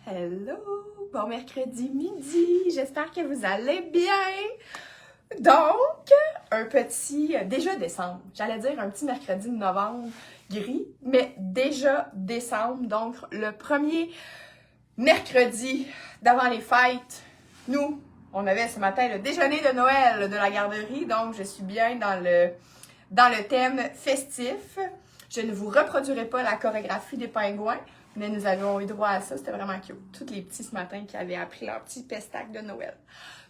Hello! Bon mercredi midi! J'espère que vous allez bien! Donc, un petit... déjà décembre. J'allais dire un petit mercredi de novembre gris, mais déjà décembre. Donc, le premier mercredi d'avant les fêtes, nous, on avait ce matin le déjeuner de Noël de la garderie. Donc, je suis bien dans le thème festif. Je ne vous reproduirai pas la chorégraphie des pingouins, mais nous avions eu droit à ça. C'était vraiment cute. Tous les petits ce matin qui avaient appris leur petit pestac de Noël.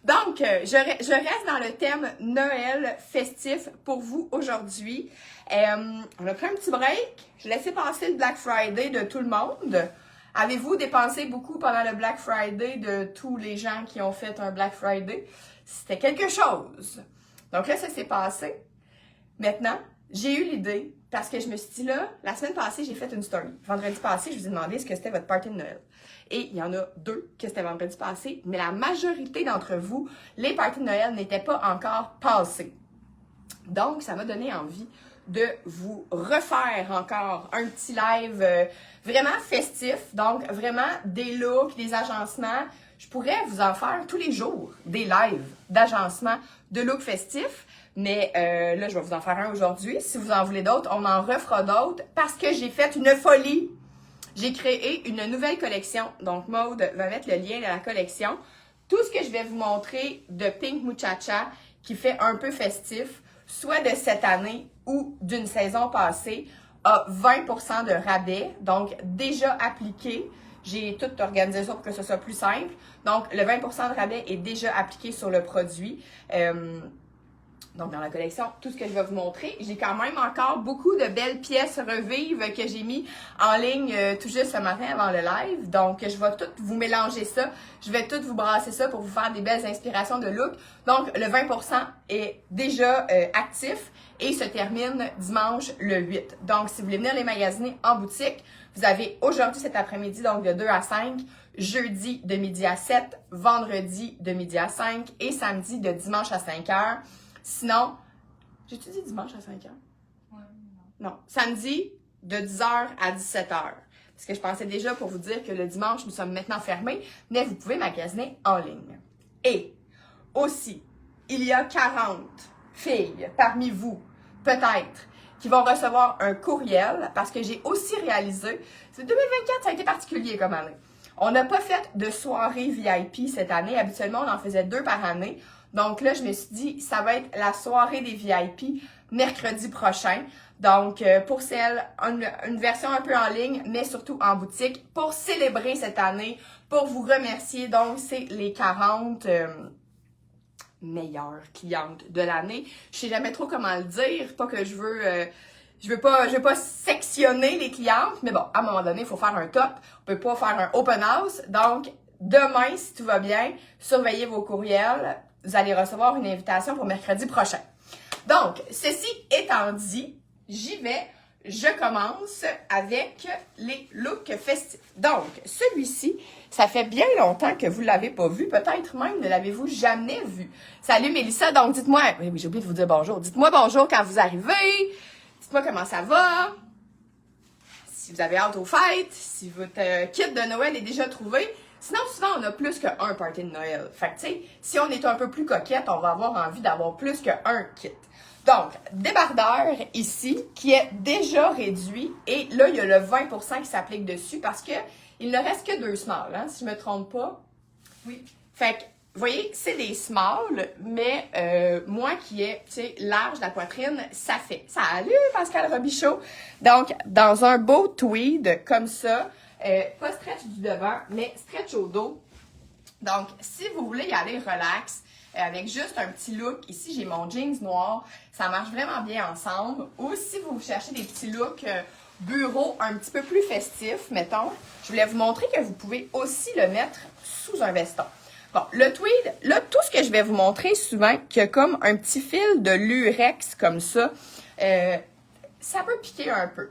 Donc, je reste dans le thème Noël festif pour vous aujourd'hui. On a pris un petit break. Je laissais passer le Black Friday de tout le monde. Avez-vous dépensé beaucoup pendant le Black Friday de tous les gens qui ont fait un Black Friday? C'était quelque chose. Donc là, ça s'est passé. Maintenant, j'ai eu l'idée, parce que je me suis dit là, la semaine passée, j'ai fait une story. Vendredi passé, je vous ai demandé ce que c'était votre party de Noël. Et il y en a deux que c'était vendredi passé, mais la majorité d'entre vous, les parties de Noël n'étaient pas encore passées. Donc, ça m'a donné envie de vous refaire encore un petit live vraiment festif. Donc, vraiment des looks, des agencements. Je pourrais vous en faire tous les jours, des lives d'agencement de looks festifs. Mais là, je vais vous en faire un aujourd'hui. Si vous en voulez d'autres, on en refera d'autres parce que j'ai fait une folie. J'ai créé une nouvelle collection. Donc, Maude va mettre le lien de la collection. Tout ce que je vais vous montrer de Pink Muchacha qui fait un peu festif, soit de cette année ou d'une saison passée, a 20% de rabais. Donc, déjà appliqué. J'ai tout organisé ça pour que ce soit plus simple. Donc, le 20% de rabais est déjà appliqué sur le produit. Donc, dans la collection, tout ce que je vais vous montrer. J'ai quand même encore beaucoup de belles pièces revives que j'ai mis en ligne tout juste ce matin avant le live. Donc, je vais tout vous mélanger ça. Je vais tout vous brasser ça pour vous faire des belles inspirations de look. Donc, le 20% est déjà actif et se termine dimanche le 8. Donc, si vous voulez venir les magasiner en boutique, vous avez aujourd'hui cet après-midi, donc de 2 à 5, jeudi de midi à 7, vendredi de midi à 5 et samedi de dimanche à 5 heures. Sinon, j'ai-tu dit dimanche à 5 heures? Ouais, non. Samedi, de 10h à 17h. Parce que je pensais déjà pour vous dire que le dimanche, nous sommes maintenant fermés, mais vous pouvez magasiner en ligne. Et aussi, il y a 40 filles parmi vous, peut-être, qui vont recevoir un courriel parce que j'ai aussi réalisé, 2024, ça a été particulier comme année. On n'a pas fait de soirée VIP cette année. Habituellement, on en faisait 2 par année. Donc là, je me suis dit, ça va être la soirée des VIP mercredi prochain. Donc, pour celle, une version un peu en ligne, mais surtout en boutique, pour célébrer cette année, pour vous remercier. Donc, c'est les 40 meilleures clientes de l'année. Je sais jamais trop comment le dire, pas que je veux pas sectionner les clientes, mais bon, à un moment donné, il faut faire un top. On peut pas faire un open house. Donc, demain, si tout va bien, surveillez vos courriels. Vous allez recevoir une invitation pour mercredi prochain. Donc, ceci étant dit, j'y vais. Je commence avec les looks festifs. Donc, celui-ci, ça fait bien longtemps que vous ne l'avez pas vu. Peut-être même ne l'avez-vous jamais vu. Salut Mélissa, donc dites-moi, oui, j'ai oublié de vous dire bonjour. Dites-moi bonjour quand vous arrivez. Dites-moi comment ça va. Si vous avez hâte aux fêtes, si votre kit de Noël est déjà trouvé. Sinon, souvent, on a plus qu'un party de Noël. Fait que, tu sais, si on est un peu plus coquette, on va avoir envie d'avoir plus qu'un kit. Donc, débardeur ici, qui est déjà réduit. Et là, il y a le 20% qui s'applique dessus parce que il ne reste que 2 smalls, hein, si je me trompe pas. Oui. Fait que, vous voyez, c'est des smalls, mais moi qui est, tu sais, large la poitrine, ça fait. Salut, Pascal Robichaud! Donc, dans un beau tweed comme ça, pas stretch du devant, mais stretch au dos. Donc, si vous voulez y aller relax, avec juste un petit look, ici j'ai mon jeans noir, ça marche vraiment bien ensemble. Ou si vous cherchez des petits looks bureau un petit peu plus festifs, mettons, je voulais vous montrer que vous pouvez aussi le mettre sous un veston. Bon, le tweed, là, tout ce que je vais vous montrer souvent, qui a comme un petit fil de lurex comme ça peut piquer un peu.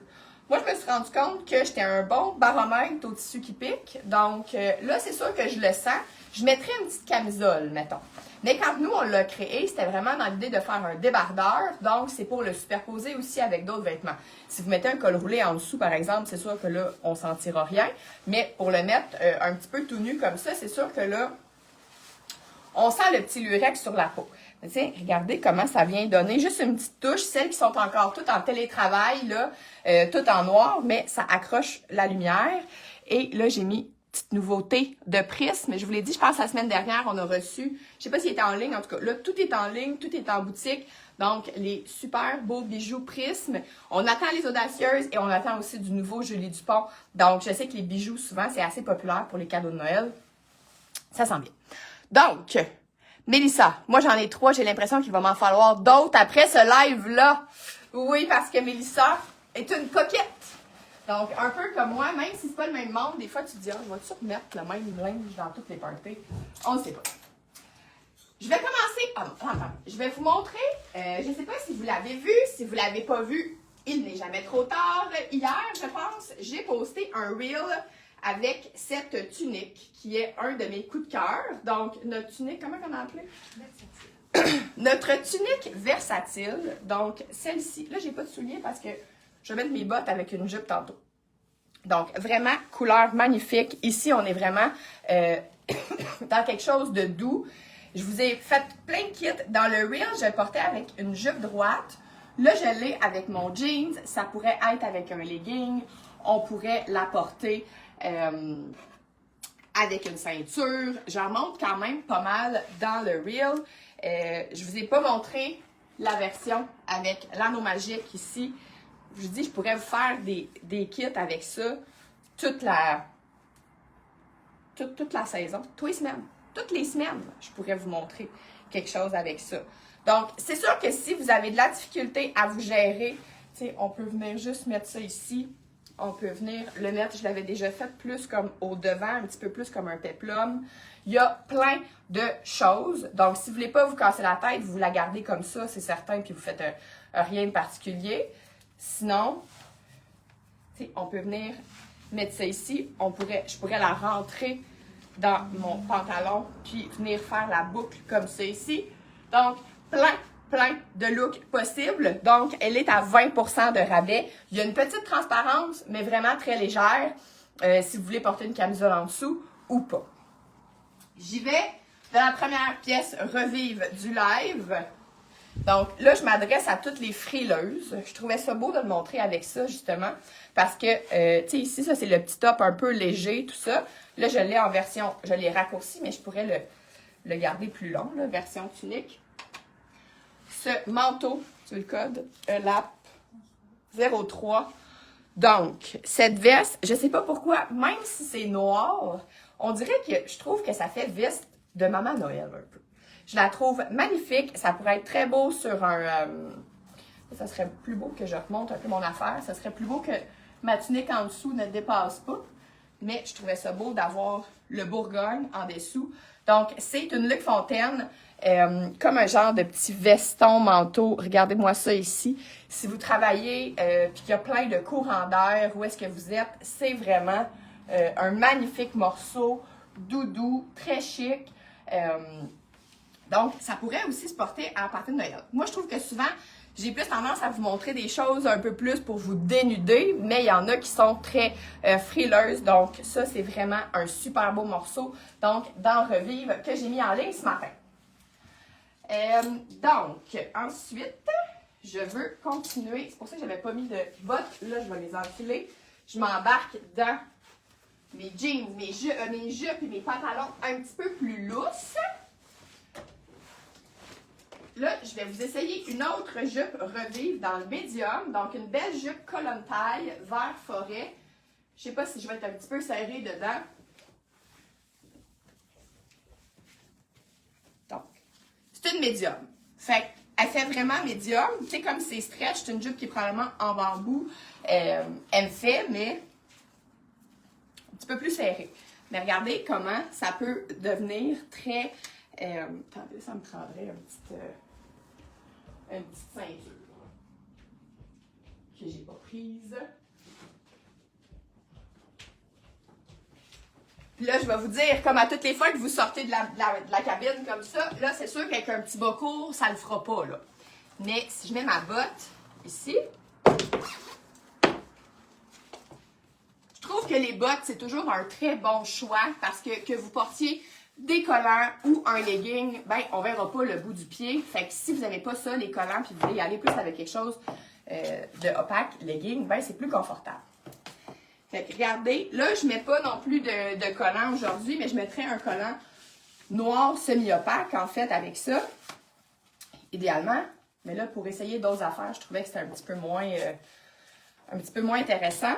Moi, je me suis rendu compte que j'étais un bon baromètre au tissu qui pique. Donc, là, c'est sûr que je le sens. Je mettrais une petite camisole, mettons. Mais quand nous, on l'a créé, c'était vraiment dans l'idée de faire un débardeur. Donc, c'est pour le superposer aussi avec d'autres vêtements. Si vous mettez un col roulé en dessous, par exemple, c'est sûr que là, on sentira rien. Mais pour le mettre un petit peu tout nu comme ça, c'est sûr que là, on sent le petit lurex sur la peau. Mais tiens, regardez comment ça vient donner juste une petite touche. Celles qui sont encore toutes en télétravail, là, toutes en noir, mais ça accroche la lumière. Et là, j'ai mis petite nouveauté de prisme. Je vous l'ai dit, je pense la semaine dernière, on a reçu, je sais pas s'il était en ligne, en tout cas, là, tout est en ligne, tout est en boutique. Donc, les super beaux bijoux prisme. On attend les audacieuses et on attend aussi du nouveau Julie Dupont. Donc, je sais que les bijoux, souvent, c'est assez populaire pour les cadeaux de Noël. Ça sent bien. Donc, Mélissa, moi j'en ai 3, j'ai l'impression qu'il va m'en falloir d'autres après ce live-là. Oui, parce que Mélissa est une coquette. Donc, un peu comme moi, même si c'est pas le même monde, des fois tu te dis, je vais-tu remettre le même linge dans toutes les parties? On ne sait pas. Je vais commencer, je vais vous montrer, je ne sais pas si vous l'avez vu, si vous ne l'avez pas vu, il n'est jamais trop tard. Hier, je pense, j'ai posté un reel avec cette tunique qui est un de mes coups de cœur. Donc, notre tunique, comment on a appelé? Notre tunique versatile. Donc, celle-ci, là, j'ai pas de souliers parce que je vais mettre mes bottes avec une jupe tantôt. Donc, vraiment, couleur magnifique. Ici, on est vraiment dans quelque chose de doux. Je vous ai fait plein de kits. Dans le reel, je le portais avec une jupe droite. Là, je l'ai avec mon jeans. Ça pourrait être avec un legging. On pourrait la porter avec une ceinture. J'en montre quand même pas mal dans le reel. Je vous ai pas montré la version avec l'anneau magique ici. Je vous dis, je pourrais vous faire des kits avec ça toute la saison, toutes les semaines, je pourrais vous montrer quelque chose avec ça. Donc, c'est sûr que si vous avez de la difficulté à vous gérer, tu sais, on peut venir juste mettre ça ici. On peut venir le mettre, je l'avais déjà fait plus comme au devant, un petit peu plus comme un péplum. Il y a plein de choses. Donc, si vous ne voulez pas vous casser la tête, vous la gardez comme ça, c'est certain, puis vous faites rien de particulier. Sinon, on peut venir mettre ça ici. Je pourrais la rentrer dans mon pantalon, puis venir faire la boucle comme ça ici. Donc, plein de looks possibles. Donc, elle est à 20% de rabais. Il y a une petite transparence, mais vraiment très légère, si vous voulez porter une camisole en dessous ou pas. J'y vais dans la première pièce revive du live. Donc, là, je m'adresse à toutes les frileuses. Je trouvais ça beau de le montrer avec ça, justement, parce que, tu sais, ici, ça, c'est le petit top un peu léger, tout ça. Là, je l'ai en version, je l'ai raccourci, mais je pourrais le garder plus long, là, version tunique. Ce manteau, tu veux le code? ELAP 03. Donc, cette veste, je sais pas pourquoi, même si c'est noir, on dirait que je trouve que ça fait veste de Maman Noël un peu. Je la trouve magnifique. Ça pourrait être très beau sur un... ça serait plus beau que je remonte un peu mon affaire. Ça serait plus beau que ma tunique en dessous ne dépasse pas. Mais je trouvais ça beau d'avoir le Bourgogne en dessous. Donc, c'est une Luc Fontaine, comme un genre de petit veston manteau. Regardez-moi ça ici. Si vous travaillez, puis qu'il y a plein de courants d'air, où est-ce que vous êtes, c'est vraiment un magnifique morceau, doudou, très chic. Donc, ça pourrait aussi se porter à partir de Noël. Moi, je trouve que souvent, j'ai plus tendance à vous montrer des choses un peu plus pour vous dénuder, mais il y en a qui sont très frileuses. Donc, ça, c'est vraiment un super beau morceau. Donc, dans Revive, que j'ai mis en ligne ce matin. Donc, ensuite, je veux continuer. C'est pour ça que je n'avais pas mis de bottes. Là, je vais les enfiler. Je m'embarque dans mes jeans, mes jupes et mes pantalons un petit peu plus lousses. Là, je vais vous essayer une autre jupe Revive dans le médium. Donc, une belle jupe colonne taille, vert forêt. Je ne sais pas si je vais être un petit peu serrée dedans. Donc, c'est une médium. Fait qu'elle fait vraiment médium. Tu sais, comme c'est stretch, c'est une jupe qui est probablement en bambou. Elle me fait, mais un petit peu plus serrée. Mais regardez comment ça peut devenir très... attendez, ça me prendrait une petite ceinture que j'ai pas prise. Puis là, je vais vous dire, comme à toutes les fois que vous sortez de la cabine comme ça, là, c'est sûr qu'avec un petit bas court, ça ne le fera pas, là. Mais si je mets ma botte ici, je trouve que les bottes, c'est toujours un très bon choix parce que vous portiez des collants ou un legging, ben, on verra pas le bout du pied. Fait que si vous n'avez pas ça, les collants, puis vous voulez y aller plus avec quelque chose de opaque, legging, ben, c'est plus confortable. Fait que regardez, là, je mets pas non plus de collant aujourd'hui, mais je mettrais un collant noir semi-opaque, en fait, avec ça, idéalement. Mais là, pour essayer d'autres affaires, je trouvais que c'était un petit peu moins intéressant.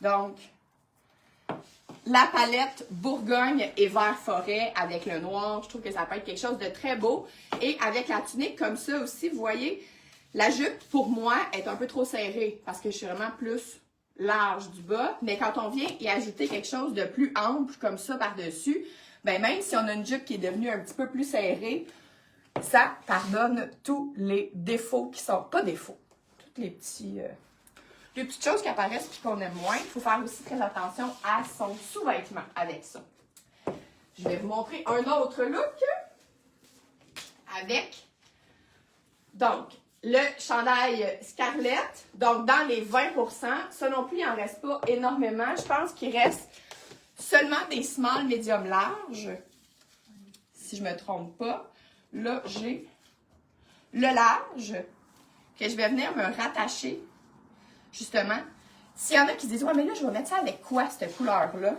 Donc, la palette Bourgogne et vert forêt avec le noir, je trouve que ça peut être quelque chose de très beau. Et avec la tunique comme ça aussi, vous voyez, la jupe, pour moi, est un peu trop serrée parce que je suis vraiment plus large du bas, mais quand on vient y ajouter quelque chose de plus ample comme ça par-dessus, ben même si on a une jupe qui est devenue un petit peu plus serrée, ça pardonne tous les défauts qui sont pas défauts, toutes les petites choses qui apparaissent puis qu'on aime moins. Il faut faire aussi très attention à son sous-vêtement avec ça. Je vais vous montrer un autre look avec, donc, le chandail Scarlett, donc dans les 20%, ça non plus, il n'en reste pas énormément. Je pense qu'il reste seulement des small, médium, large, si je ne me trompe pas. Là, j'ai le large que je vais venir me rattacher, justement. S'il y en a qui se disent « Ouais, mais là, je vais mettre ça avec quoi, cette couleur-là? »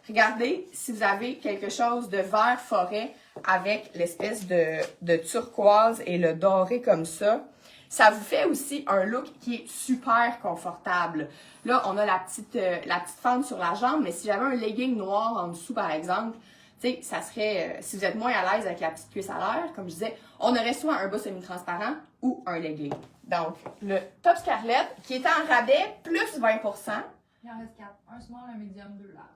Regardez si vous avez quelque chose de vert forêt avec l'espèce de turquoise et le doré comme ça. Ça vous fait aussi un look qui est super confortable. Là, on a la petite fente sur la jambe, mais si j'avais un legging noir en dessous, par exemple, tu sais, ça serait, si vous êtes moins à l'aise avec la petite cuisse à l'air, comme je disais, on aurait soit un bas semi-transparent ou un legging. Donc, le top Scarlett, qui est en rabais, plus 20%. Il en reste 4. Un small, un medium, 2 larges.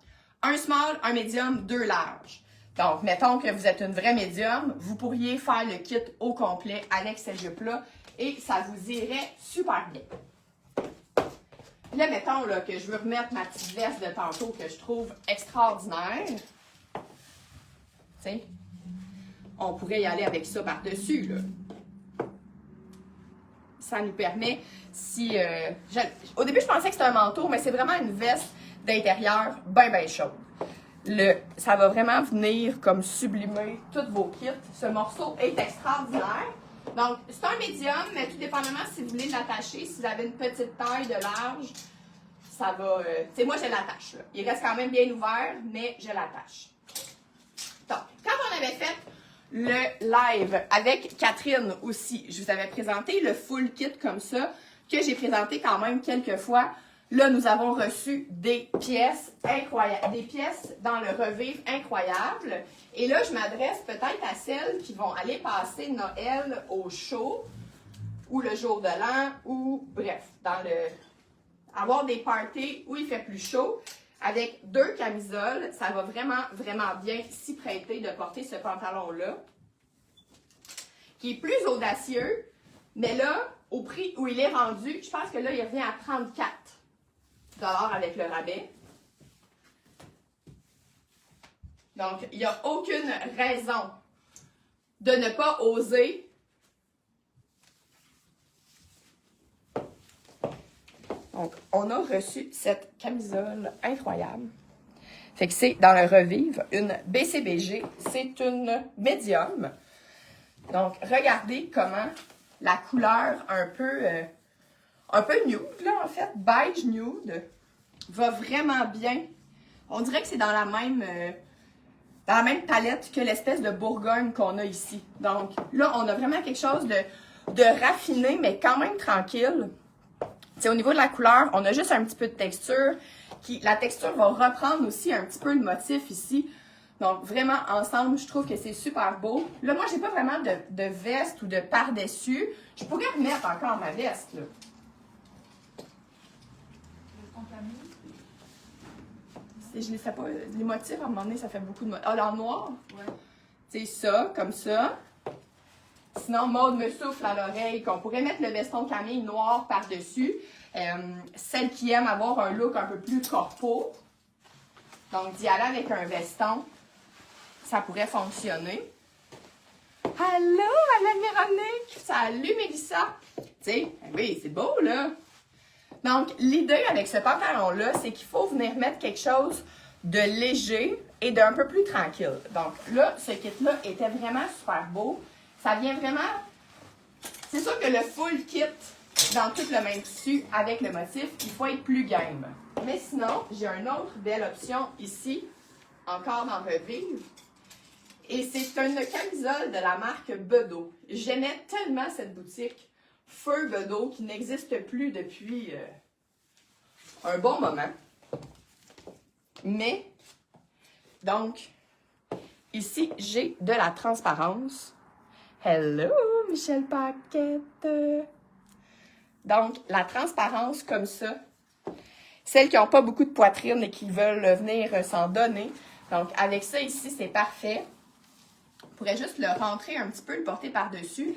Un small, un medium, 2 larges. Donc, mettons que vous êtes une vraie médium, vous pourriez faire le kit au complet avec cette jupe-là et ça vous irait super bien. Là, mettons là, que je veux remettre ma petite veste de tantôt que je trouve extraordinaire. Tu sais, on pourrait y aller avec ça par-dessus, là. Ça nous permet, si... au début, je pensais que c'était un manteau, mais c'est vraiment une veste d'intérieur bien chaude. Ça va vraiment venir comme sublimer tous vos kits. Ce morceau est extraordinaire. Donc, c'est un médium, mais tout dépendamment si vous voulez l'attacher. Si vous avez une petite taille de large, ça va... tu sais, moi, je l'attache, là. Il reste quand même bien ouvert, mais je l'attache. Donc, quand on avait fait le live avec Catherine aussi, je vous avais présenté le full kit comme ça, que j'ai présenté quand même quelques fois. Là, nous avons reçu des pièces incroyables, des pièces dans le revivre incroyable. Et là, je m'adresse peut-être à celles qui vont aller passer Noël au chaud, ou le jour de l'an, ou bref, avoir des parties où il fait plus chaud. Avec 2 camisoles, ça va vraiment bien s'y prêter de porter ce pantalon-là, qui est plus audacieux, mais là, au prix où il est rendu, je pense que là, il revient à 34 $ avec le rabais. Donc, il n'y a aucune raison de ne pas oser Donc, on a reçu cette camisole incroyable. Fait que c'est dans le Revive, une BCBG. C'est une médium. Donc, regardez comment la couleur un peu nude, là, en fait, beige nude, va vraiment bien. On dirait que c'est dans la même palette que l'espèce de Bourgogne qu'on a ici. Donc, là, on a vraiment quelque chose de raffiné, mais quand même tranquille. T'sais, au niveau de la couleur, on a juste un petit peu de texture. La texture va reprendre aussi un petit peu le motif ici. Donc, vraiment, ensemble, je trouve que c'est super beau. Là, moi, j'ai pas vraiment de veste ou de par-dessus. Je pourrais remettre encore ma veste, là. Je ne sais pas, les motifs, à un moment donné, ça fait beaucoup de motifs. Ah, là, en noir? Ouais. C'est ça, comme ça. Sinon, Maude me souffle à l'oreille qu'on pourrait mettre le veston Camille noir par-dessus. Celle qui aime avoir un look un peu plus corpo. Donc, d'y aller avec un veston, ça pourrait fonctionner. Allô, Madame Véronique! Salut, Mélissa! Tu sais, oui, c'est beau, là! Donc, l'idée avec ce pantalon-là, c'est qu'il faut venir mettre quelque chose de léger et d'un peu plus tranquille. Donc, là, ce kit-là était vraiment super beau. Ça vient vraiment... C'est sûr que le full kit, dans tout le même tissu, avec le motif, il faut être plus game. Mais sinon, j'ai une autre belle option ici, encore dans Revive. Et c'est une camisole de la marque Bedeau. J'aimais tellement cette boutique Feu Bedeau qui n'existe plus depuis un bon moment. Mais, donc, ici, j'ai de la transparence. Hello, Michel Paquette! Donc, la transparence comme ça, celles qui n'ont pas beaucoup de poitrine et qui veulent venir s'en donner. Donc, avec ça ici, c'est parfait. On pourrait juste le rentrer un petit peu, le porter par-dessus.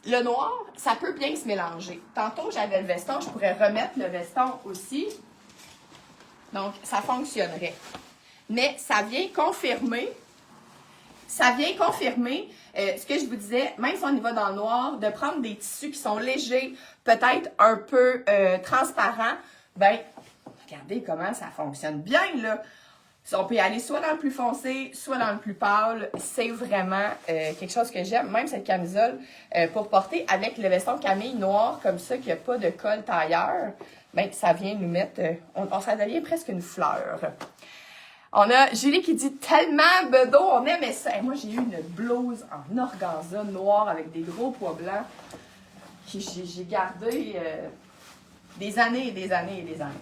Le noir, ça peut bien se mélanger. Tantôt, j'avais le veston, je pourrais remettre le veston aussi. Donc, ça fonctionnerait. Mais ça vient confirmer ce que je vous disais, même si on y va dans le noir, de prendre des tissus qui sont légers, peut-être un peu transparents. Ben, regardez comment ça fonctionne bien, là. On peut y aller soit dans le plus foncé, soit dans le plus pâle. C'est vraiment quelque chose que j'aime. Même cette camisole, pour porter avec le veston camille noir comme ça, qui n'a pas de col tailleur, ben, ça vient nous mettre... ça devient presque une fleur. On a Julie qui dit tellement Bedeau, on aimait ça. Et moi, j'ai eu une blouse en organza noire avec des gros pois blancs que j'ai gardé des années et des années et des années.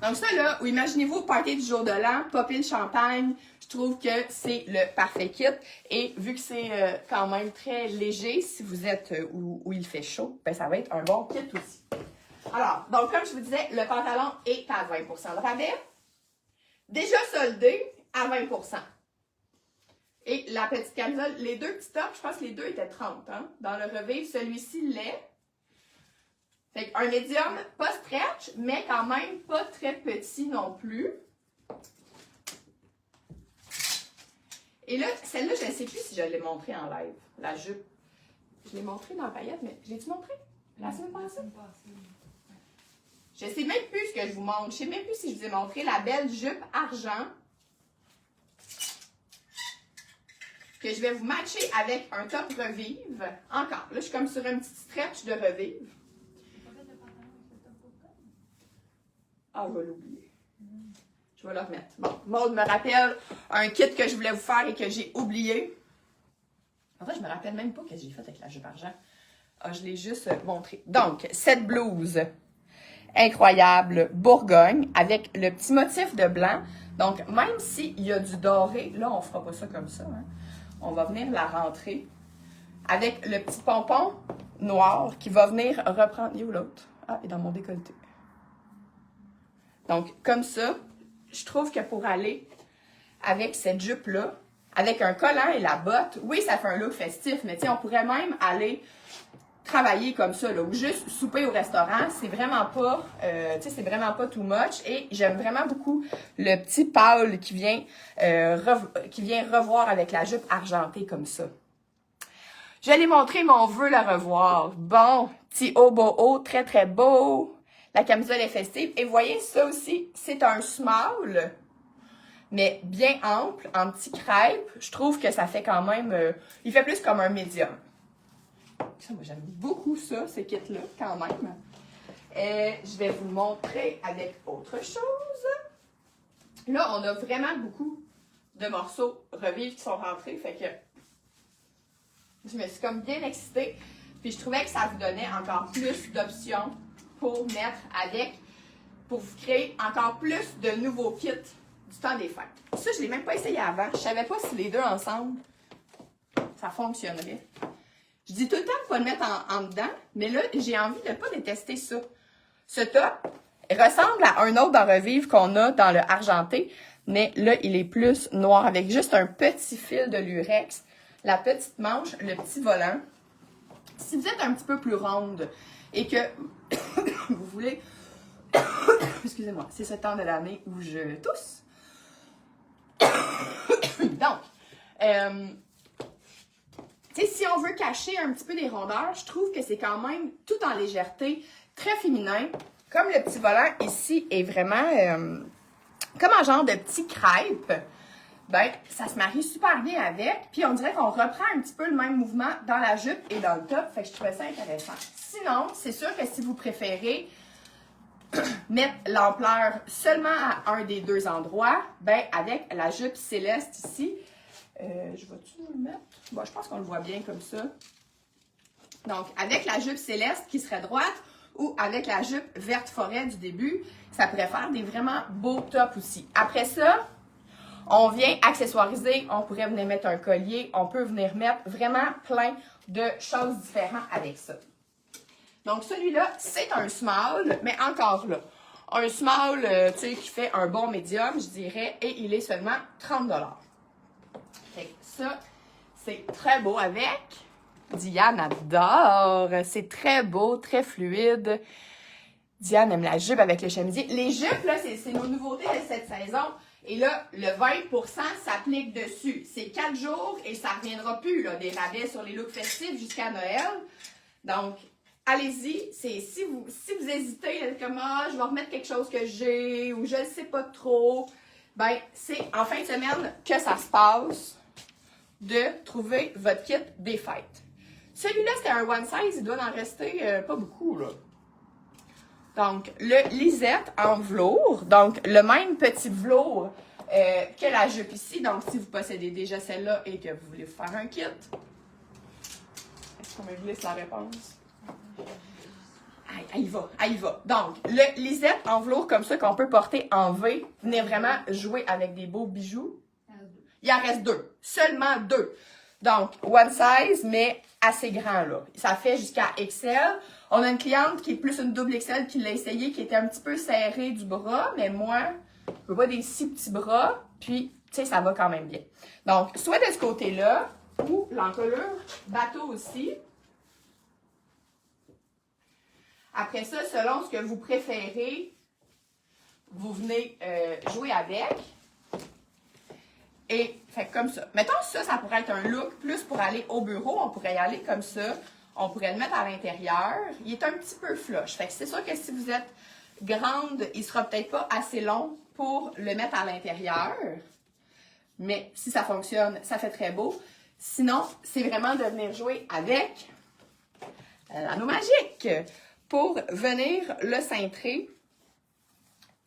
Donc ça là, imaginez-vous au party du jour de l'an, popper le champagne, je trouve que c'est le parfait kit. Et vu que c'est quand même très léger, si vous êtes où il fait chaud, ben ça va être un bon kit aussi. Alors, donc comme je vous disais, le pantalon est à 20% de rabais. Déjà soldé à 20%. Et la petite camisole, les deux petits tops, je pense que les deux étaient 30, hein, dans le Revive. Celui-ci l'est. Fait un médium, pas stretch, mais quand même pas très petit non plus. Et là, celle-là, je ne sais plus si je l'ai montrée en live, la jupe. Je l'ai montrée dans la paillette, mais je l'ai-tu montrée la semaine passée? Je ne sais même plus ce que je vous montre. Je ne sais même plus si je vous ai montré la belle jupe argent que je vais vous matcher avec un top Revive. Encore, là, je suis comme sur un petit stretch de Revive. Ah, je vais l'oublier. Je vais le remettre. Bon, Maud me rappelle un kit que je voulais vous faire et que j'ai oublié. En fait, je me rappelle même pas ce que j'ai fait avec la jupe argent. Ah, je l'ai juste montré. Donc, cette blouse incroyable Bourgogne avec le petit motif de blanc. Donc, même s'il y a du doré, là, on fera pas ça comme ça. Hein. On va venir la rentrer avec le petit pompon noir qui va venir reprendre... Il est où l'autre? Ah, il est dans mon décolleté. Donc, comme ça, je trouve que pour aller avec cette jupe-là, avec un collant et la botte, oui, ça fait un look festif, mais tu sais, on pourrait même aller travailler comme ça, là, ou juste souper au restaurant. C'est vraiment pas, tu sais, c'est vraiment pas too much. Et j'aime vraiment beaucoup le petit pâle qui vient revoir avec la jupe argentée comme ça. Je l'ai montré, mais on veut la revoir. Bon, petit haut boho, très très beau. La camisole est festive. Et vous voyez, ça aussi, c'est un small, mais bien ample, en petit crêpe. Je trouve que ça fait quand même... il fait plus comme un médium. Ça, moi, j'aime beaucoup ça, ce kit-là, quand même. Je vais vous montrer avec autre chose. Là, on a vraiment beaucoup de morceaux Revive qui sont rentrés. Fait que je me suis comme bien excitée. Puis je trouvais que ça vous donnait encore plus d'options pour mettre avec, pour vous créer encore plus de nouveaux kits du temps des fêtes. Ça, je ne l'ai même pas essayé avant. Je ne savais pas si les deux ensemble, ça fonctionnerait. Je dis tout le temps de ne pas le mettre en dedans, mais là, j'ai envie de ne pas détester ça. Ce top ressemble à un autre dans Revive qu'on a dans le argenté, mais là, il est plus noir avec juste un petit fil de lurex, la petite manche, le petit volant. Si vous êtes un petit peu plus ronde et que vous voulez... Excusez-moi, c'est ce temps de l'année où je tousse. Donc, tu sais, si on veut cacher un petit peu des rondeurs, je trouve que c'est quand même tout en légèreté, très féminin. Comme le petit volant ici est vraiment comme un genre de petit crêpe, ben ça se marie super bien avec. Puis on dirait qu'on reprend un petit peu le même mouvement dans la jupe et dans le top. Fait que je trouvais ça intéressant. Sinon, c'est sûr que si vous préférez mettre l'ampleur seulement à un des deux endroits, ben avec la jupe céleste ici, je vais-tu vous le mettre? Bon, je pense qu'on le voit bien comme ça. Donc, avec la jupe céleste qui serait droite ou avec la jupe verte forêt du début, ça pourrait faire des vraiment beaux tops aussi. Après ça, on vient accessoiriser, on pourrait venir mettre un collier, on peut venir mettre vraiment plein de choses différentes avec ça. Donc, celui-là, c'est un small, mais encore là, un small, tu sais, qui fait un bon médium, je dirais, et il est seulement 30 $. Fait que ça, c'est très beau avec. Diane adore. C'est très beau, très fluide. Diane aime la jupe avec le chemisier. Les jupes, là, c'est nos nouveautés de cette saison. Et là, le 20% s'applique dessus. C'est 4 jours et ça ne reviendra plus, là, des rabais sur les looks festifs jusqu'à Noël. Donc, allez-y. Si vous hésitez, comme je vais remettre quelque chose que j'ai ou je ne sais pas trop, ben, c'est en fin de semaine que ça se passe de trouver votre kit des fêtes. Celui-là, c'était un one size, il doit en rester pas beaucoup, là. Donc, le lisette en velours, donc le même petit velours que la jupe ici. Donc, si vous possédez déjà celle-là et que vous voulez vous faire un kit, est-ce qu'on me glisse la réponse? Elle y va. Donc, le lisette en velours comme ça qu'on peut porter en V, venez vraiment jouer avec des beaux bijoux. Il en reste 2. Seulement 2. Donc, one size, mais assez grand, là. Ça fait jusqu'à XL. On a une cliente qui est plus une double XL qui l'a essayé, qui était un petit peu serrée du bras, mais moi, je veux pas des si petits bras, puis, tu sais, ça va quand même bien. Donc, soit de ce côté-là, ou l'encolure bateau aussi. Après ça, selon ce que vous préférez, vous venez jouer avec. Et, fait comme ça. Mettons ça pourrait être un look plus pour aller au bureau. On pourrait y aller comme ça. On pourrait le mettre à l'intérieur. Il est un petit peu flush. Fait que c'est sûr que si vous êtes grande, il sera peut-être pas assez long pour le mettre à l'intérieur. Mais si ça fonctionne, ça fait très beau. Sinon, c'est vraiment de venir jouer avec l'anneau magique pour venir le cintrer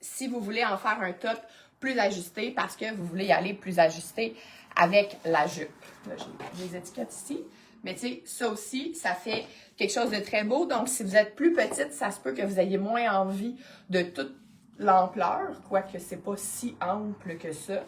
si vous voulez en faire un top plus ajusté parce que vous voulez y aller plus ajusté avec la jupe. Là, j'ai les étiquettes ici. Mais tu sais, ça aussi, ça fait quelque chose de très beau. Donc, si vous êtes plus petite, ça se peut que vous ayez moins envie de toute l'ampleur, quoique c'est pas si ample que ça.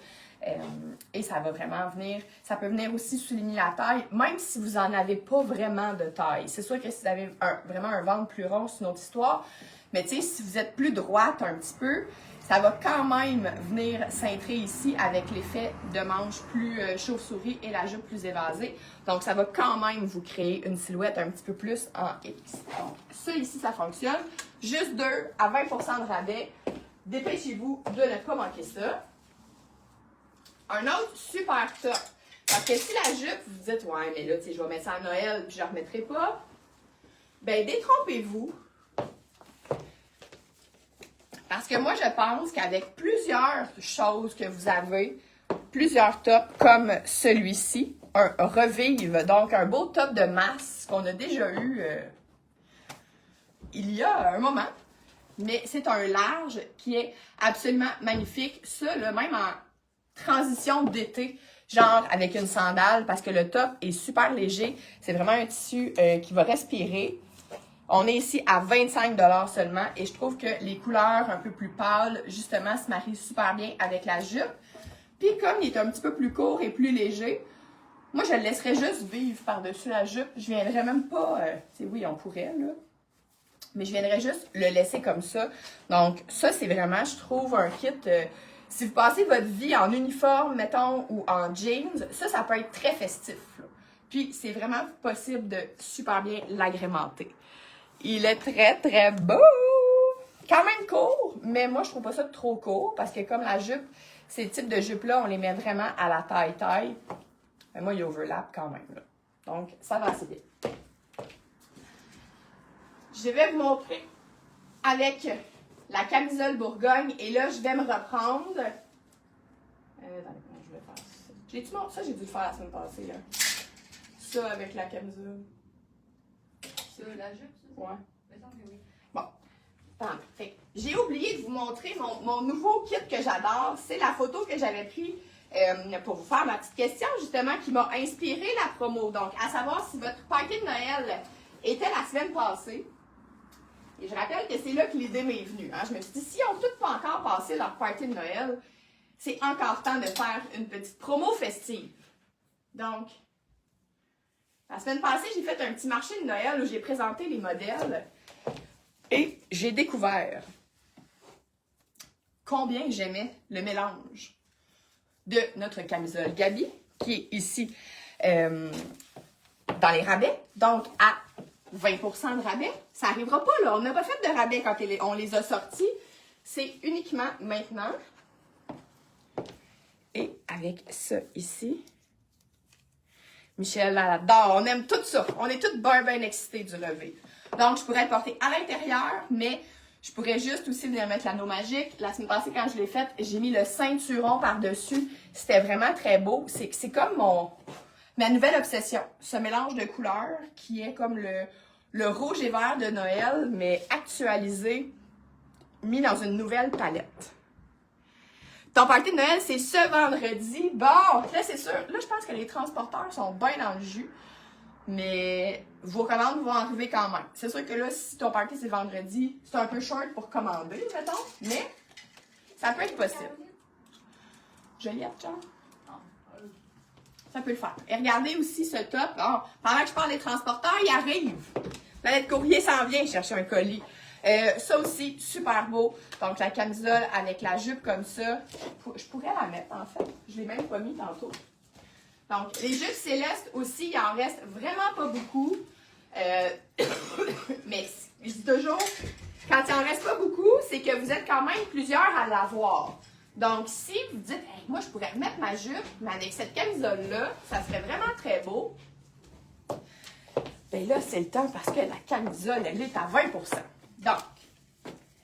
Et ça va vraiment venir, ça peut venir aussi souligner la taille, même si vous n'en avez pas vraiment de taille. C'est sûr que si vous avez vraiment un ventre plus rond, c'est une autre histoire. Mais tu sais, si vous êtes plus droite un petit peu, ça va quand même venir cintrer ici avec l'effet de manche plus chauve-souris et la jupe plus évasée. Donc, ça va quand même vous créer une silhouette un petit peu plus en X. Donc, ça ici, ça fonctionne. Juste 2 à 20% de rabais. Dépêchez-vous de ne pas manquer ça. Un autre super top. Parce que si la jupe, vous dites, ouais, mais là, tu sais, je vais mettre ça à Noël puis je ne la remettrai pas. Ben, détrompez-vous. Parce que moi, je pense qu'avec plusieurs choses que vous avez, plusieurs tops comme celui-ci, un revive, donc un beau top de masse qu'on a déjà eu il y a un moment. Mais c'est un large qui est absolument magnifique. Ça, là, même en transition d'été, genre avec une sandale, parce que le top est super léger. C'est vraiment un tissu qui va respirer. On est ici à 25 $ seulement et je trouve que les couleurs un peu plus pâles, justement, se marient super bien avec la jupe. Puis comme il est un petit peu plus court et plus léger, moi, je le laisserais juste vivre par-dessus la jupe. Je viendrais même pas... tu sais, oui, on pourrait, là. Mais je viendrais juste le laisser comme ça. Donc, ça, c'est vraiment, je trouve, un kit... si vous passez votre vie en uniforme, mettons, ou en jeans, ça peut être très festif, là. Puis, c'est vraiment possible de super bien l'agrémenter. Il est très, très beau! quand même court, mais moi, je trouve pas ça trop court parce que comme la jupe, ces types de jupes-là, on les met vraiment à la taille. Mais moi, il overlap quand même. Là. Donc, ça va assez bien. Je vais vous montrer avec la camisole Bourgogne. Et là, je vais me reprendre. Attendez, comment je vais faire ça? J'ai-tu montré ça? J'ai dû le faire la semaine passée. Là. Ça avec la camisole. Ça, la jupe, ça? Ouais. Il me semble que oui. Bon. Fait, j'ai oublié de vous montrer mon nouveau kit que j'adore. C'est la photo que j'avais prise pour vous faire ma petite question, justement, qui m'a inspiré la promo. Donc, à savoir si votre party de Noël était la semaine passée. Et je rappelle que c'est là que l'idée m'est venue. Hein. Je me suis dit, si on n'a toutes pas encore passé leur party de Noël, c'est encore temps de faire une petite promo festive. Donc, la semaine passée, j'ai fait un petit marché de Noël où j'ai présenté les modèles et j'ai découvert combien j'aimais le mélange de notre camisole Gabi, qui est ici dans les rabais, donc à 20% de rabais. Ça n'arrivera pas, là. On n'a pas fait de rabais quand on les a sortis. C'est uniquement maintenant. Et avec ça ici. Michel, elle adore. On aime tout ça. On est toutes bien excités du revêt. Donc, je pourrais le porter à l'intérieur, mais je pourrais juste aussi venir mettre l'anneau magique. La semaine passée, quand je l'ai faite, j'ai mis le ceinturon par-dessus. C'était vraiment très beau. C'est comme ma nouvelle obsession. Ce mélange de couleurs qui est comme le rouge et vert de Noël, mais actualisé, mis dans une nouvelle palette. Ton party de Noël, c'est ce vendredi. Bon, là, c'est sûr. Là, je pense que les transporteurs sont bien dans le jus. Mais vos commandes vont arriver quand même. C'est sûr que là, si ton party, c'est vendredi, c'est un peu short pour commander, mettons. Mais ça peut être possible. Joliette, genre? Ça peut le faire. Et regardez aussi ce top. Oh, pendant que je parle des transporteurs, il arrive. La lettre courrier s'en vient chercher un colis. Ça aussi, super beau. Donc, la camisole avec la jupe comme ça. Je pourrais la mettre, en fait. Je ne l'ai même pas mis tantôt. Donc, les jupes célestes aussi, il en reste vraiment pas beaucoup. Mais je dis toujours, quand il en reste pas beaucoup, c'est que vous êtes quand même plusieurs à l'avoir. Donc, si vous dites, hey, moi, je pourrais remettre ma jupe, mais avec cette camisole-là, ça serait vraiment très beau. Bien là, c'est le temps parce que la camisole, elle est à 20%. Donc,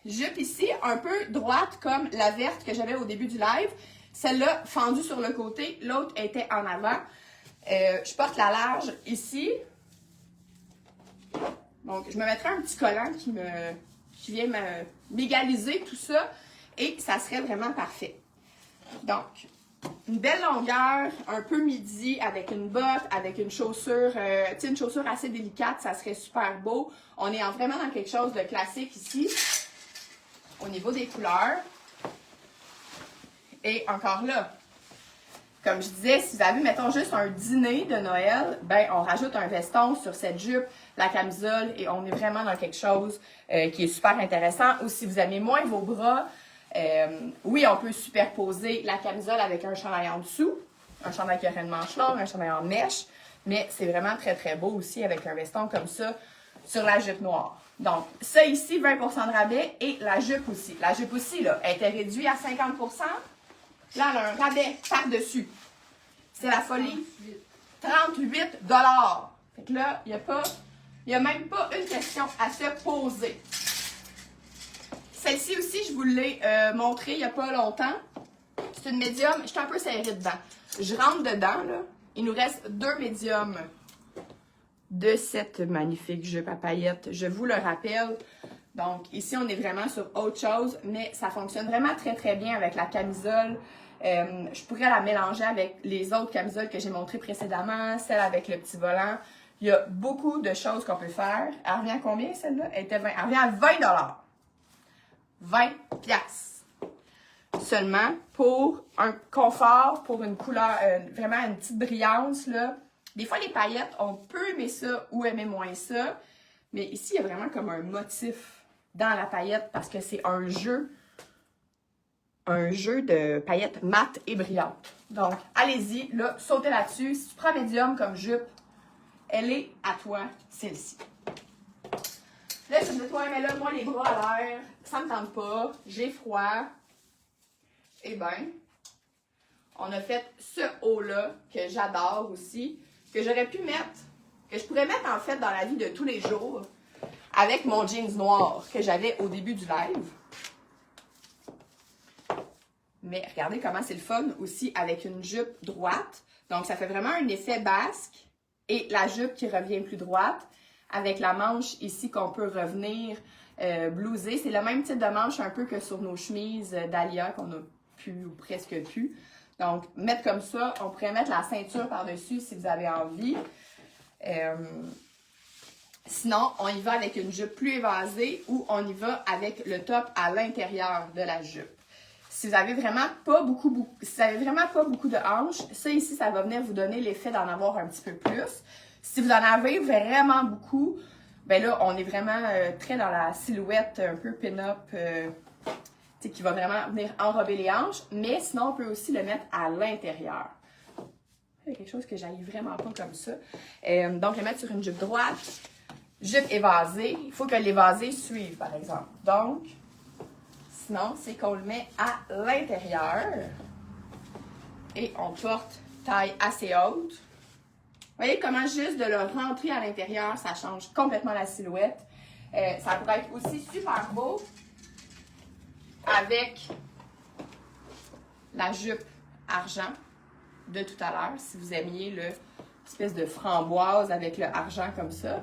jupe ici, un peu droite comme la verte que j'avais au début du live. Celle-là, fendue sur le côté, l'autre était en avant. Je porte la large ici. Donc, je me mettrai un petit collant qui vient m'égaliser tout ça. Et ça serait vraiment parfait. Donc, une belle longueur, un peu midi, avec une botte, avec une chaussure, une chaussure assez délicate, ça serait super beau. On est vraiment dans quelque chose de classique ici, au niveau des couleurs. Et encore là, comme je disais, si vous avez, mettons, juste un dîner de Noël, ben on rajoute un veston sur cette jupe, la camisole, et on est vraiment dans quelque chose qui est super intéressant. Ou si vous aimez moins vos bras, oui, on peut superposer la camisole avec un chandail en dessous, un chandail qui aurait une manche longue, un chandail en mèche, mais c'est vraiment très beau aussi avec un veston comme ça sur la jupe noire. Donc, ça ici, 20% de rabais, et la jupe aussi. La jupe aussi, là, elle était réduite à 50%. Là, elle a un rabais par-dessus. C'est la folie. 38 $. Fait que là, il n'y a même pas une question à se poser. Celle-ci aussi, je vous l'ai montrée il n'y a pas longtemps. C'est une médium. Je suis un peu serrée dedans. Je rentre dedans, là. Il nous reste 2 médiums de cette magnifique jupe à paillettes. Je vous le rappelle. Donc, ici, on est vraiment sur autre chose, mais ça fonctionne vraiment très bien avec la camisole. Je pourrais la mélanger avec les autres camisoles que j'ai montrées précédemment, celle avec le petit volant. Il y a beaucoup de choses qu'on peut faire. Elle revient à combien, celle-là? Elle revient à 20 $. 20 $. Seulement pour un confort, pour une couleur, vraiment une petite brillance, là. Des fois, les paillettes, on peut aimer ça ou aimer moins ça. Mais ici, il y a vraiment comme un motif dans la paillette parce que c'est un jeu de paillettes mates et brillantes. Donc, allez-y, là, sautez là-dessus. Si tu prends médium comme jupe, elle est à toi, celle-ci. Là, je me dis, ouais, mais là, moi, les bras à l'air, ça me tente pas, j'ai froid. Eh bien, on a fait ce haut-là, que j'adore aussi, que j'aurais pu mettre, que je pourrais mettre en fait dans la vie de tous les jours, avec mon jeans noir que j'avais au début du live. Mais regardez comment c'est le fun aussi avec une jupe droite. Donc, ça fait vraiment un effet basque. Et la jupe qui revient plus droite, avec la manche ici qu'on peut revenir blouser. C'est le même type de manche un peu que sur nos chemises d'Alia qu'on a plus ou presque plus. Donc, mettre comme ça, on pourrait mettre la ceinture par-dessus si vous avez envie. Sinon, on y va avec une jupe plus évasée ou on y va avec le top à l'intérieur de la jupe. Si vous avez vraiment pas beaucoup de hanches, ça ici, ça va venir vous donner l'effet d'en avoir un petit peu plus. Si vous en avez vraiment beaucoup, ben là, on est vraiment très dans la silhouette un peu pin-up, qui va vraiment venir enrober les hanches. Mais sinon, on peut aussi le mettre à l'intérieur. C'est quelque chose que j'aille vraiment pas comme ça. Donc, le mettre sur une jupe droite, jupe évasée. Il faut que l'évasée suive, par exemple. Donc, sinon, c'est qu'on le met à l'intérieur et on porte taille assez haute. Vous voyez comment juste de le rentrer à l'intérieur, ça change complètement la silhouette. Ça pourrait être aussi super beau avec la jupe argent de tout à l'heure, si vous aimiez l'espèce de framboise avec le argent comme ça.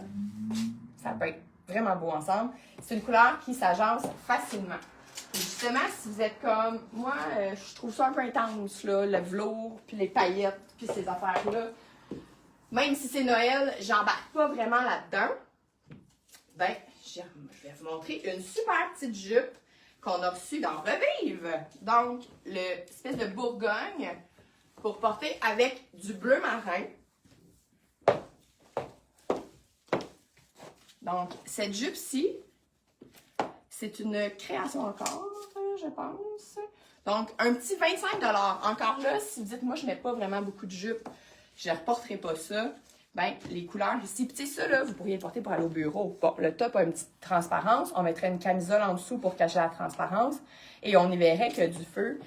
Ça peut être vraiment beau ensemble. C'est une couleur qui s'agence facilement. Et justement, si vous êtes comme moi, je trouve ça un peu intense, là, le velours, puis les paillettes, puis ces affaires-là. Même si c'est Noël, j'embarque pas vraiment là-dedans. Ben, je vais vous montrer une super petite jupe qu'on a reçue dans Revive. Donc, l'espèce de Bourgogne pour porter avec du bleu marin. Donc, cette jupe-ci, c'est une création encore, je pense. Donc, un petit 25 $. Encore là, si vous dites, moi, je mets pas vraiment beaucoup de jupes, je ne reporterai pas ça. Ben, les couleurs ici, puis tu sais, ça, là, vous pourriez le porter pour aller au bureau. Bon, le top a une petite transparence. On mettrait une camisole en dessous pour cacher la transparence. Et on n'y verrait que du feu.